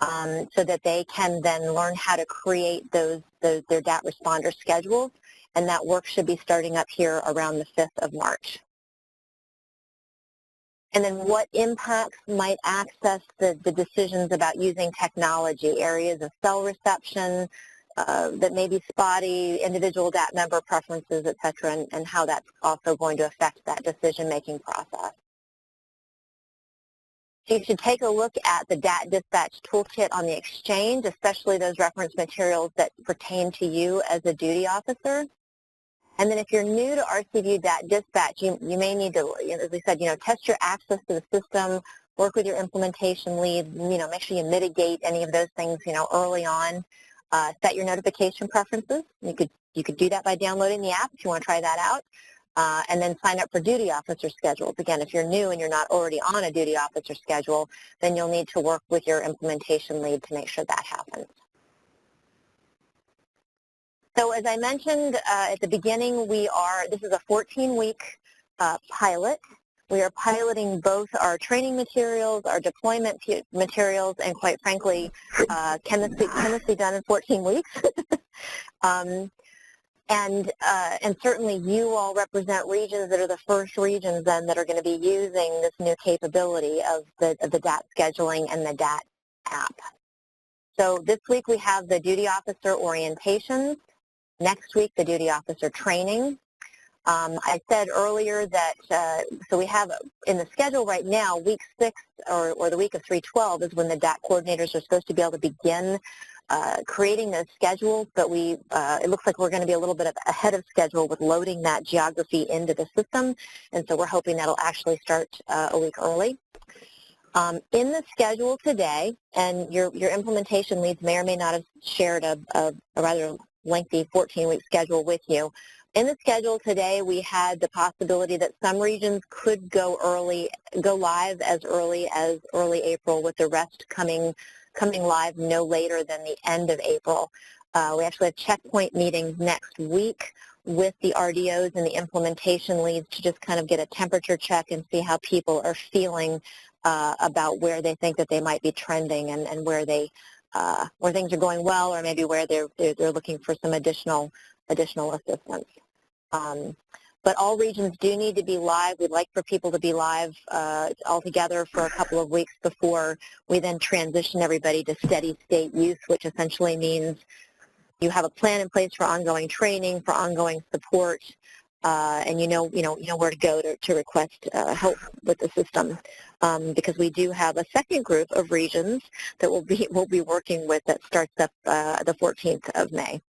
Speaker 1: so that they can then learn how to create their DAT responder schedules, and that work should be starting up here around the 5th of March. And then what impacts might access the decisions about using technology, areas of cell reception that may be spotty, individual DAT member preferences, et cetera, and how that's also going to affect that decision-making process. So you should take a look at the DAT Dispatch Toolkit on the Exchange, especially those reference materials that pertain to you as a duty officer. And then if you're new to RC View DAT Dispatch, you may need to, as we said, test your access to the system, work with your implementation lead, make sure you mitigate any of those things, early on. Set your notification preferences. You could do that by downloading the app if you want to try that out. And then sign up for duty officer schedules. Again, if you're new and you're not already on a duty officer schedule, then you'll need to work with your implementation lead to make sure that happens. So as I mentioned at the beginning, this is a 14-week pilot. We are piloting both our training materials, our deployment materials, and quite frankly, can this be done in 14 weeks? And certainly you all represent regions that are the first regions then that are going to be using this new capability of the DAT scheduling and the DAT app. So this week we have the duty officer orientations. Next week, the duty officer training. I said earlier that, so we have in the schedule right now, week 6 or the week of 312 is when the DAT coordinators are supposed to be able to begin creating those schedules, but it looks like we're going to be a little bit ahead of schedule with loading that geography into the system, and so we're hoping that'll actually start a week early. In the schedule today, and your implementation leads may or may not have shared a rather lengthy 14-week schedule with you. In the schedule today, we had the possibility that some regions could go live as early April, with the rest coming live no later than the end of April. We actually have checkpoint meetings next week with the RDOs and the implementation leads to just kind of get a temperature check and see how people are feeling about where they think that they might be trending and where things are going well, or maybe where they're looking for some additional assistance. But all regions do need to be live. We'd like for people to be live all together for a couple of weeks before we then transition everybody to steady state use, which essentially means you have a plan in place for ongoing training, for ongoing support, and you know where to go to request help with the system, because we do have a second group of regions that we'll be working with that starts up the 14th of May.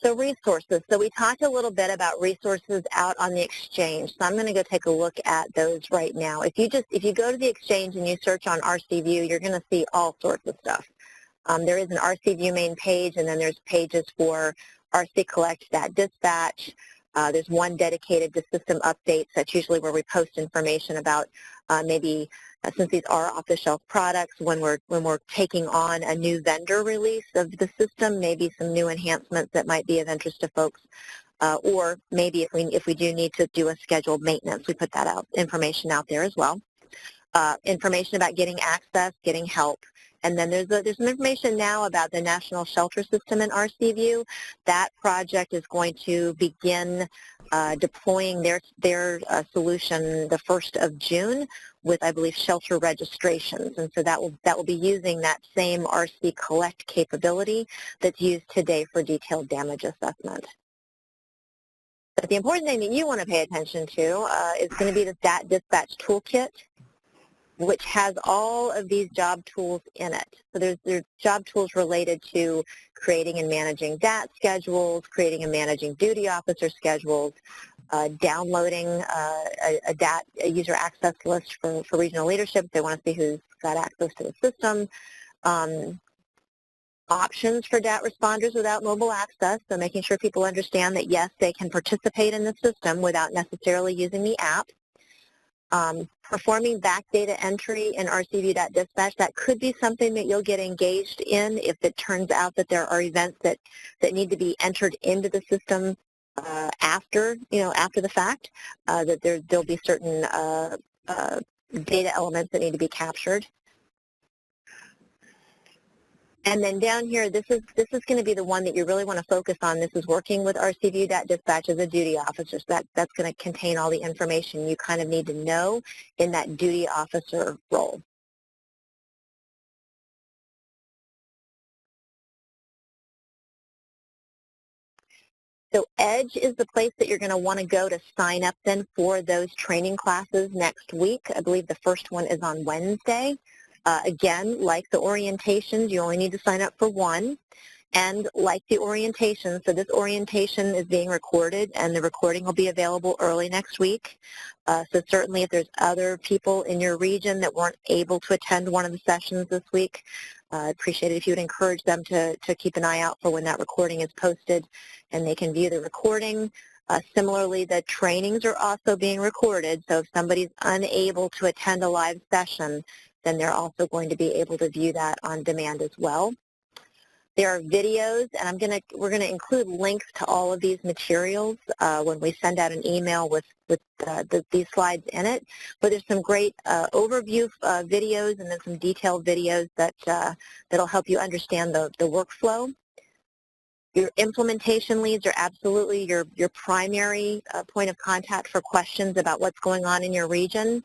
Speaker 1: So resources. So we talked a little bit about resources out on the exchange. So I'm going to go take a look at those right now. If you go to the exchange and you search on RC View, you're going to see all sorts of stuff. There is an RC View main page, and then there's pages for RC Collect DAT Dispatch. There's one dedicated to system updates. That's usually where we post information about maybe since these are off-the-shelf products, when we're taking on a new vendor release of the system, maybe some new enhancements that might be of interest to folks, or maybe if we do need to do a scheduled maintenance, we put that information out there as well. Information about getting access, getting help. And then there's some information now about the National Shelter System in RC View. That project is going to begin deploying their solution the 1st of June with, I believe, shelter registrations. And so that will be using that same RC Collect capability that's used today for detailed damage assessment. But the important thing that you want to pay attention to is going to be the DAT Dispatch Toolkit, which has all of these job tools in it. So there's job tools related to creating and managing DAT schedules, creating and managing duty officer schedules, downloading a DAT user access list for regional leadership if they want to see who's got access to the system, options for DAT responders without mobile access, so making sure people understand that, yes, they can participate in the system without necessarily using the app. Performing back data entry in RC View DAT Dispatch, that could be something that you'll get engaged in if it turns out that there are events that need to be entered into the system after the fact, that there'll be certain data elements that need to be captured. And then down here, this is going to be the one that you really want to focus on. This is working with RC View DAT Dispatch as a duty officer. So that's going to contain all the information you kind of need to know in that duty officer role. So EDGE is the place that you're going to want to go to sign up then for those training classes next week. I believe the first one is on Wednesday. Again, like the orientations, you only need to sign up for one. And like the orientation, so this orientation is being recorded, and the recording will be available early next week. So certainly if there's other people in your region that weren't able to attend one of the sessions this week, I'd appreciate it if you would encourage them to keep an eye out for when that recording is posted, and they can view the recording. Similarly, the trainings are also being recorded, so if somebody's unable to attend a live session, then they're also going to be able to view that on demand as well. There are videos, and we're going to include links to all of these materials when we send out an email with these slides in it. But there's some great overview videos and then some detailed videos that'll help you understand the workflow. Your implementation leads are absolutely your primary point of contact for questions about what's going on in your region.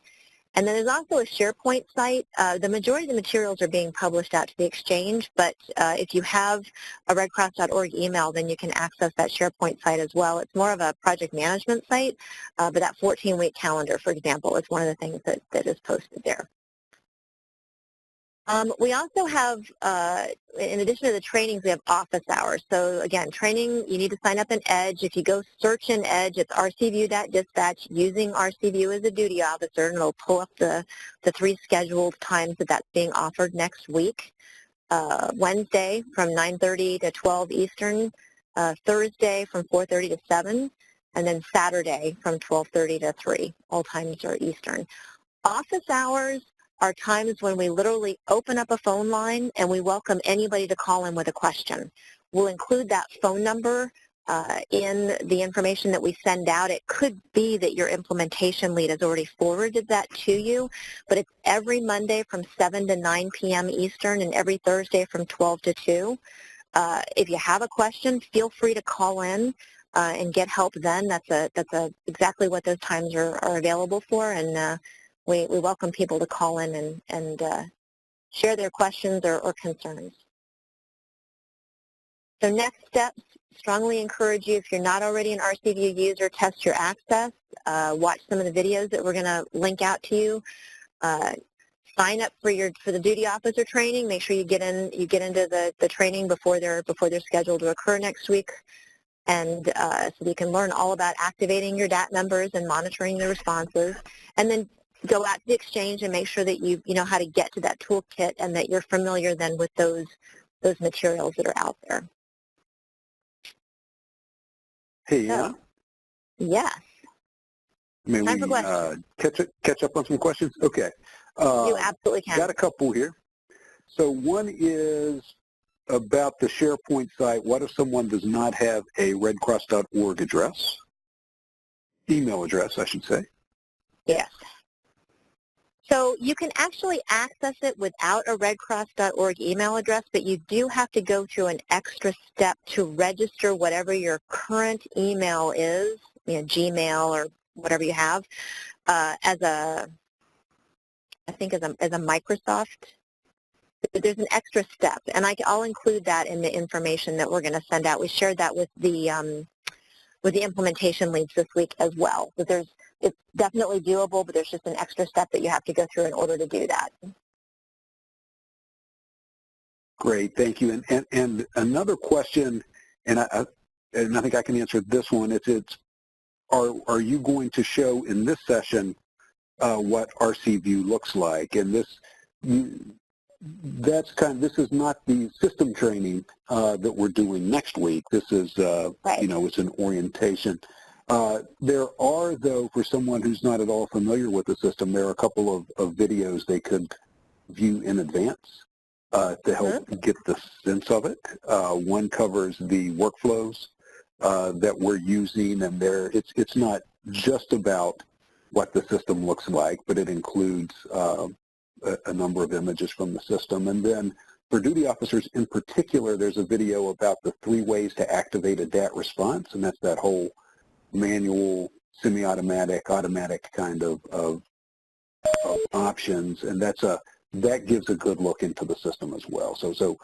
Speaker 1: And then there's also a SharePoint site. The majority of the materials are being published out to the exchange, but if you have a redcross.org email, then you can access that SharePoint site as well. It's more of a project management site, but that 14-week calendar, for example, is one of the things that is posted there. We also have, in addition to the trainings, we have office hours. So again, training, you need to sign up in EDGE. If you go search in EDGE, it's RC View DAT Dispatch using RC View as a duty officer, and it'll pull up the 3 scheduled times that's being offered next week. Wednesday from 9:30 to 12 Eastern, Thursday from 4:30 to 7, and then Saturday from 12:30 to 3. All times are Eastern. Office hours are times when we literally open up a phone line and we welcome anybody to call in with a question. We'll include that phone number in the information that we send out. It could be that your implementation lead has already forwarded that to you, but it's every Monday from 7 to 9 p.m. Eastern and every Thursday from 12 to 2. If you have a question, feel free to call in and get help then. That's exactly what those times are available for, and we welcome people to call in and share their questions or concerns. So next steps, strongly encourage you, if you're not already an RC View user, test your access, watch some of the videos that we're going to link out to you, sign up for the duty officer training. Make sure you get into the training before they're scheduled to occur next week. and so you can learn all about activating your DAT numbers and monitoring the responses, and then go out to the exchange and make sure that you know how to get to that toolkit and that you're familiar then with those materials that are out there.
Speaker 2: Hey, Anna?
Speaker 1: Yes.
Speaker 2: May
Speaker 1: Time
Speaker 2: we
Speaker 1: for questions.
Speaker 2: catch up on some questions? Okay.
Speaker 1: You absolutely can.
Speaker 2: Got a couple here. So one is about the SharePoint site. What if someone does not have a redcross.org address? Email address, I should say.
Speaker 1: Yes. So you can actually access it without a redcross.org email address, but you do have to go through an extra step to register whatever your current email is, you know, Gmail or whatever you have, as a Microsoft. There's an extra step, and I'll include that in the information that we're going to send out. We shared that with the implementation leads this week as well. So it's definitely doable, but there's just an extra step that you have to go through in order to do that.
Speaker 2: Great, thank you. And another question, and I think I can answer this one. Are you going to show in this session what RC View looks like? And this is not the system training that we're doing next week. This is
Speaker 1: right.
Speaker 2: You know, it's an orientation. There are, though, for someone who's not at all familiar with the system, there are a couple of videos they could view in advance to help get the sense of it. One covers the workflows that we're using, and it's not just about what the system looks like, but it includes a number of images from the system. And then for duty officers in particular, there's a video about the 3 ways to activate a DAT response, and that's that whole manual, semi-automatic, automatic kind of options, and that gives a good look into the system as well. So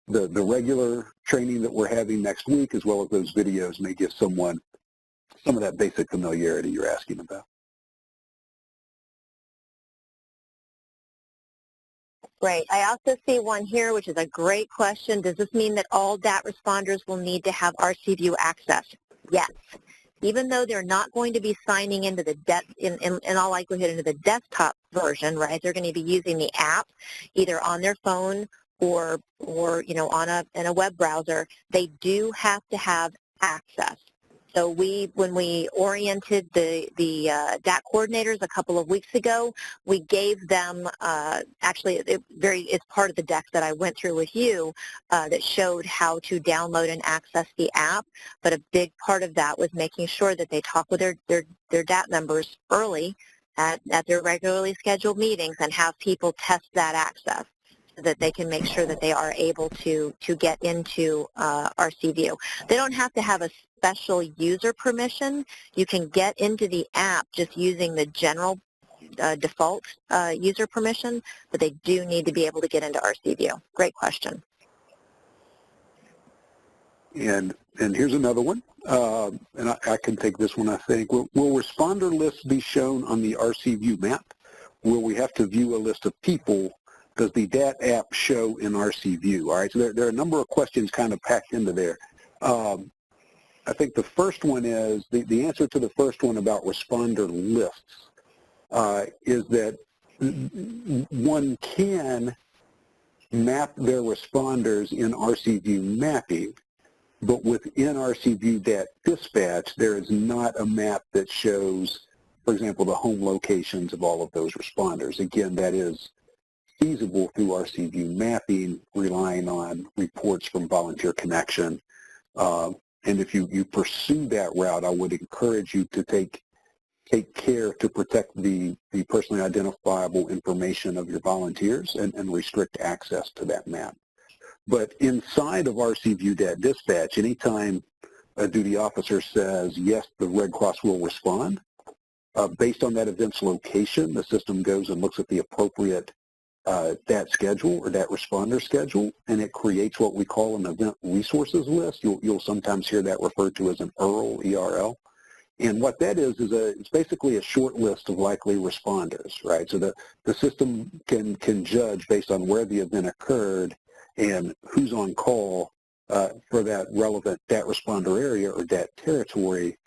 Speaker 2: the regular training that we're having next week, as well as those videos, may give someone some of that basic familiarity you're asking about.
Speaker 1: Great. I also see one here, which is a great question. Does this mean that all DAT responders will need to have RC View access? Yes. Even though they're not going to be signing into the in all likelihood into the desktop version, right? They're going to be using the app either on their phone or you know, in a web browser. They do have to have access. So when we oriented the DAT coordinators a couple of weeks ago, we gave them, actually it's part of the deck that I went through with you that showed how to download and access the app, but a big part of that was making sure that they talk with their DAT members early at their regularly scheduled meetings and have people test that access, so that they can make sure that they are able to get into RC View. They don't have to have a special user permission. You can get into the app just using the general default user permission, but they do need to be able to get into RC View. Great question.
Speaker 2: And here's another one, and I can take this one, I think. Will responder lists be shown on the RC View map? Will we have to view a list of people? Does the DAT app show in RC View? All right, so there are a number of questions kind of packed into there. I think the first one is, the answer to the first one about responder lists is that one can map their responders in RC View mapping, but within RC View DAT Dispatch, there is not a map that shows, for example, the home locations of all of those responders. Again, that is feasible through RC View mapping, relying on reports from Volunteer Connection. And if you pursue that route, I would encourage you to take care to protect the personally identifiable information of your volunteers and restrict access to that map. But inside of RC View DAT Dispatch, anytime a duty officer says, yes, the Red Cross will respond, based on that event's location, the system goes and looks at the appropriate DAT schedule or DAT responder schedule, and it creates what we call an event resources list. You'll sometimes hear that referred to as an ERL, E-R-L. And what that is it's basically a short list of likely responders, right? So the system can judge based on where the event occurred and who's on call for that relevant DAT responder area or DAT territory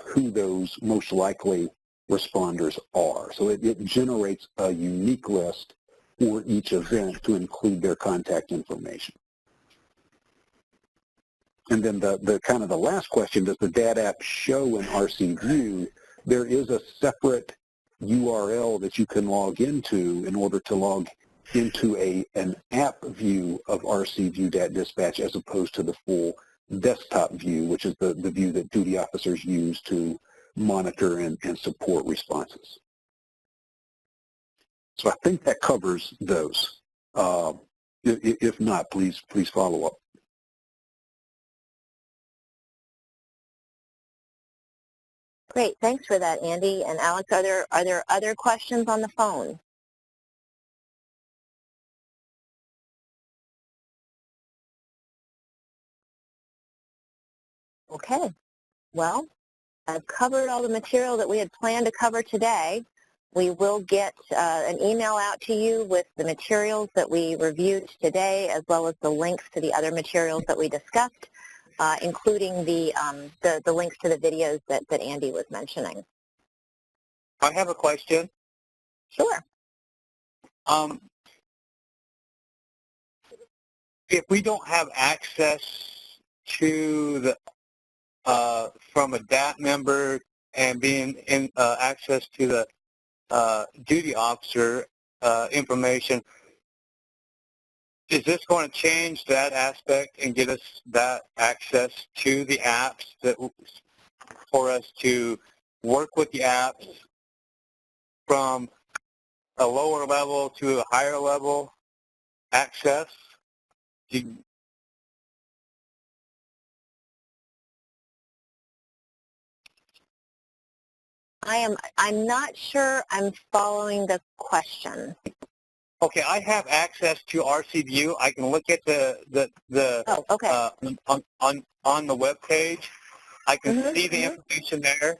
Speaker 2: who those most likely responders are. So it generates a unique list for each event to include their contact information. And then the kind of the last question, does the DAT app show in RC View? There is a separate URL that you can log into in order to log into an app view of RC View DAT Dispatch as opposed to the full desktop view, which is the view that duty officers use to monitor and support responses. So I think that covers those. If not, please follow up.
Speaker 1: Great, thanks for that, Andy. And Alex, are there other questions on the phone? Okay, well, I've covered all the material that we had planned to cover today. We will get an email out to you with the materials that we reviewed today, as well as the links to the other materials that we discussed, including the links to the videos that Andy was mentioning.
Speaker 5: I have a question.
Speaker 1: Sure.
Speaker 5: If we don't have access to the from a DAT member and being in access to the duty officer information, is this going to change that aspect and get us that access to the apps that for us to work with the apps from a lower level to a higher level access?
Speaker 1: I'm not sure I'm following the question.
Speaker 5: Okay, I have access to RC View. I can look at
Speaker 1: Oh, okay.
Speaker 5: On the web page. I can see the information there.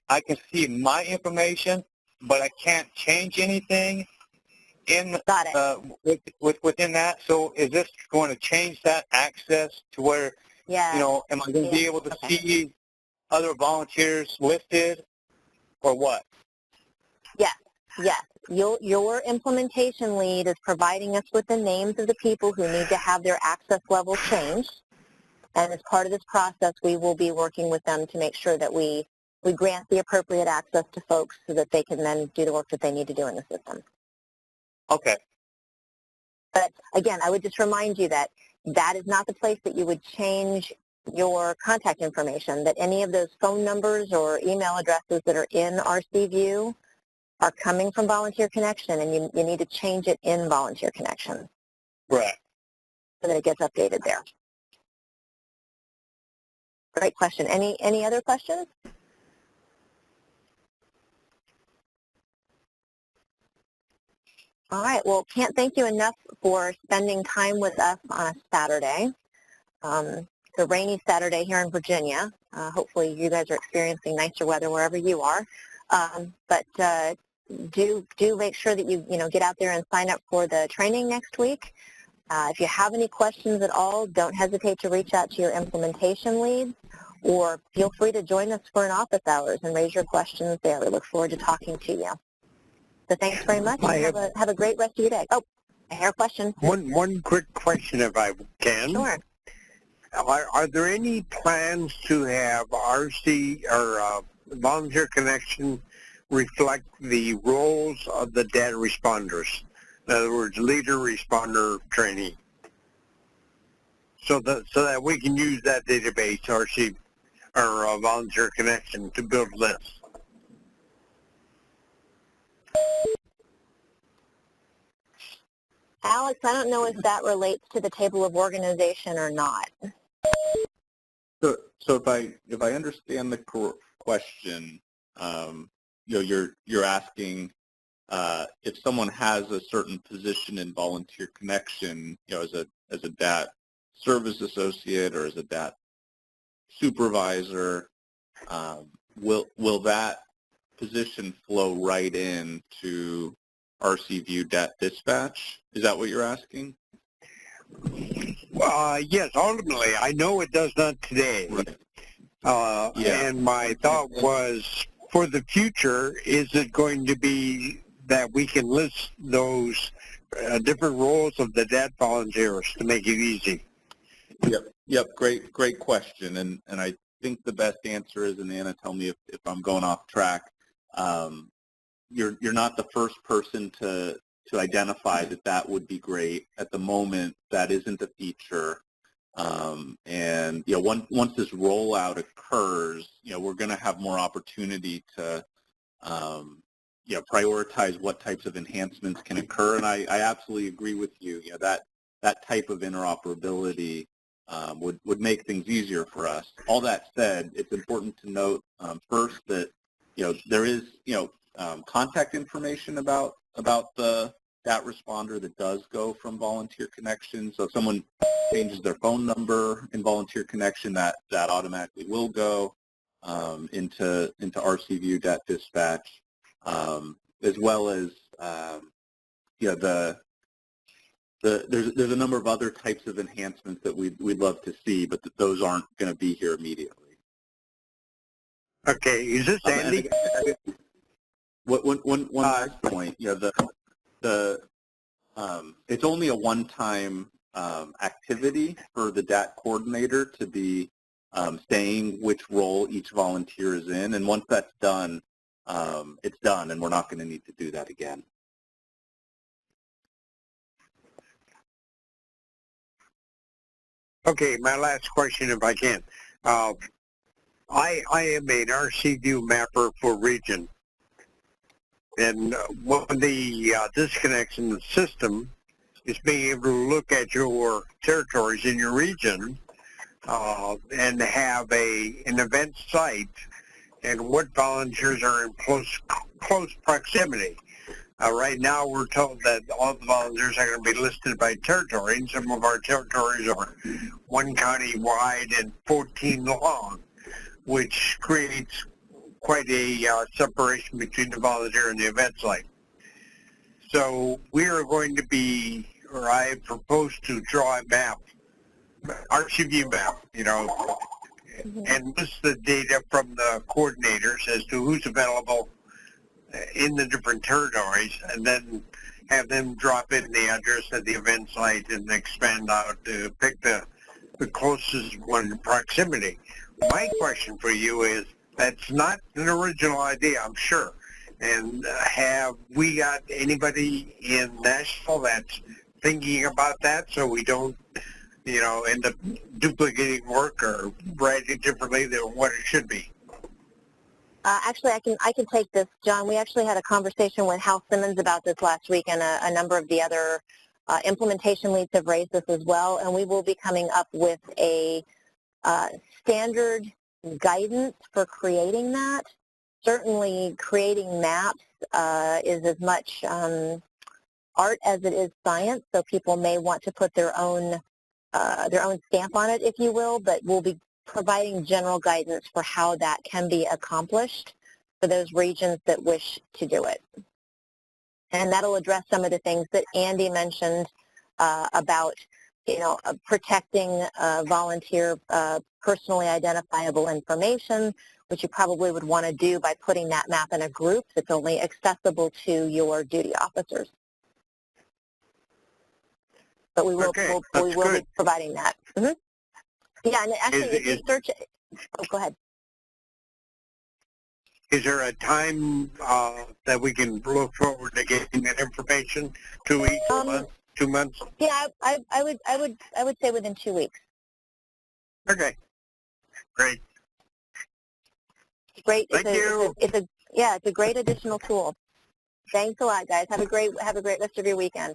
Speaker 5: I can see my information, but I can't change anything in within that. So is this going to change that access to where,
Speaker 1: yeah,
Speaker 5: you know, am I going to be able to see other volunteers listed or what?
Speaker 1: Yes, yes. Your implementation lead is providing us with the names of the people who need to have their access level changed. And as part of this process, we will be working with them to make sure that we grant the appropriate access to folks so that they can then do the work that they need to do in the system.
Speaker 5: Okay.
Speaker 1: But again, I would just remind you that that is not the place that you would change your contact information, that any of those phone numbers or email addresses that are in RC View are coming from Volunteer Connection, and you need to change it in Volunteer Connection.
Speaker 5: Right.
Speaker 1: So that it gets updated there. Great question. Any other questions? All right. Well, can't thank you enough for spending time with us on a Saturday. It's a rainy Saturday here in Virginia. Hopefully you guys are experiencing nicer weather wherever you are. But do make sure that you get out there and sign up for the training next week. If you have any questions at all, don't hesitate to reach out to your implementation lead, or feel free to join us for an office hours and raise your questions there. We look forward to talking to you. So thanks very much, and have a great rest of your day. Oh, I hear a question.
Speaker 5: One quick question, if I can.
Speaker 1: Sure.
Speaker 5: Are there any plans to have RC or Volunteer Connection reflect the roles of the data responders? In other words, leader responder training, so that we can use that database, RC or Volunteer Connection, to build lists.
Speaker 1: Alex, I don't know if that relates to the table of organization or not.
Speaker 6: So if I understand the question, you're asking if someone has a certain position in Volunteer Connection, as a DAT service associate or as a DAT supervisor, will that position flow right into RC View DAT Dispatch? Is that what you're asking?
Speaker 8: Yes, ultimately, I know it does not today.
Speaker 6: Right.
Speaker 8: And my thought was, for the future, is it going to be that we can list those different roles of the DAT volunteers to make it easy?
Speaker 6: Yep. Great question. And I think the best answer is, and Anna, tell me if I'm going off track. You're not the first person to identify that would be great. At the moment, that isn't a feature. And once this rollout occurs, we're going to have more opportunity to prioritize what types of enhancements can occur. And I absolutely agree with you. That type of interoperability would make things easier for us. All that said, it's important to note first that there is contact information about the DAT responder that does go from Volunteer Connection. So if someone changes their phone number in Volunteer Connection, that automatically will go into RC View DAT Dispatch, as well as there's a number of other types of enhancements that we'd love to see, but those aren't going to be here immediately.
Speaker 8: Okay, is this Andy?
Speaker 6: One last point. It's only a one-time activity for the DAT coordinator to be saying which role each volunteer is in, and once that's done, it's done, and we're not going to need to do that again.
Speaker 8: Okay, my last question, if I can. I am an RC View mapper for region, and one of the disconnects in the system is being able to look at your territories in your region and have an event site and what volunteers are in close proximity. Right now, we're told that all the volunteers are going to be listed by territory, and some of our territories are 1 county wide and 14 long, which creates quite a separation between the volunteer and the event site. So we are going to be, or I propose to draw a map, RC View map, and list the data from the coordinators as to who's available in the different territories, and then have them drop in the address at the event site and expand out to pick the closest one in proximity. My question for you is, that's not an original idea, I'm sure. And have we got anybody in Nashville that's thinking about that, so we don't, end up duplicating work or writing differently than what it should be?
Speaker 1: Actually, I can take this, John. We actually had a conversation with Hal Simmons about this last week, and a number of the other implementation leads have raised this as well, and we will be coming up with a standard guidance for creating that. Certainly, creating maps is as much art as it is science, so people may want to put their own stamp on it, if you will, but we'll be providing general guidance for how that can be accomplished for those regions that wish to do it. And that'll address some of the things that Andy mentioned about, protecting volunteer personally identifiable information, which you probably would want to do by putting that map in a group that's only accessible to your duty officers. But we will, we will be providing that. Mm-hmm. Yeah, and actually, if you search it, go ahead.
Speaker 8: Is there a time that we can look forward to getting that information? 2 weeks, a month, 2 months?
Speaker 1: Yeah, I would say within 2 weeks.
Speaker 8: Okay, great.
Speaker 1: Great.
Speaker 8: Thank you.
Speaker 1: It's a great additional tool. Thanks a lot, guys. Have a great rest of your weekend.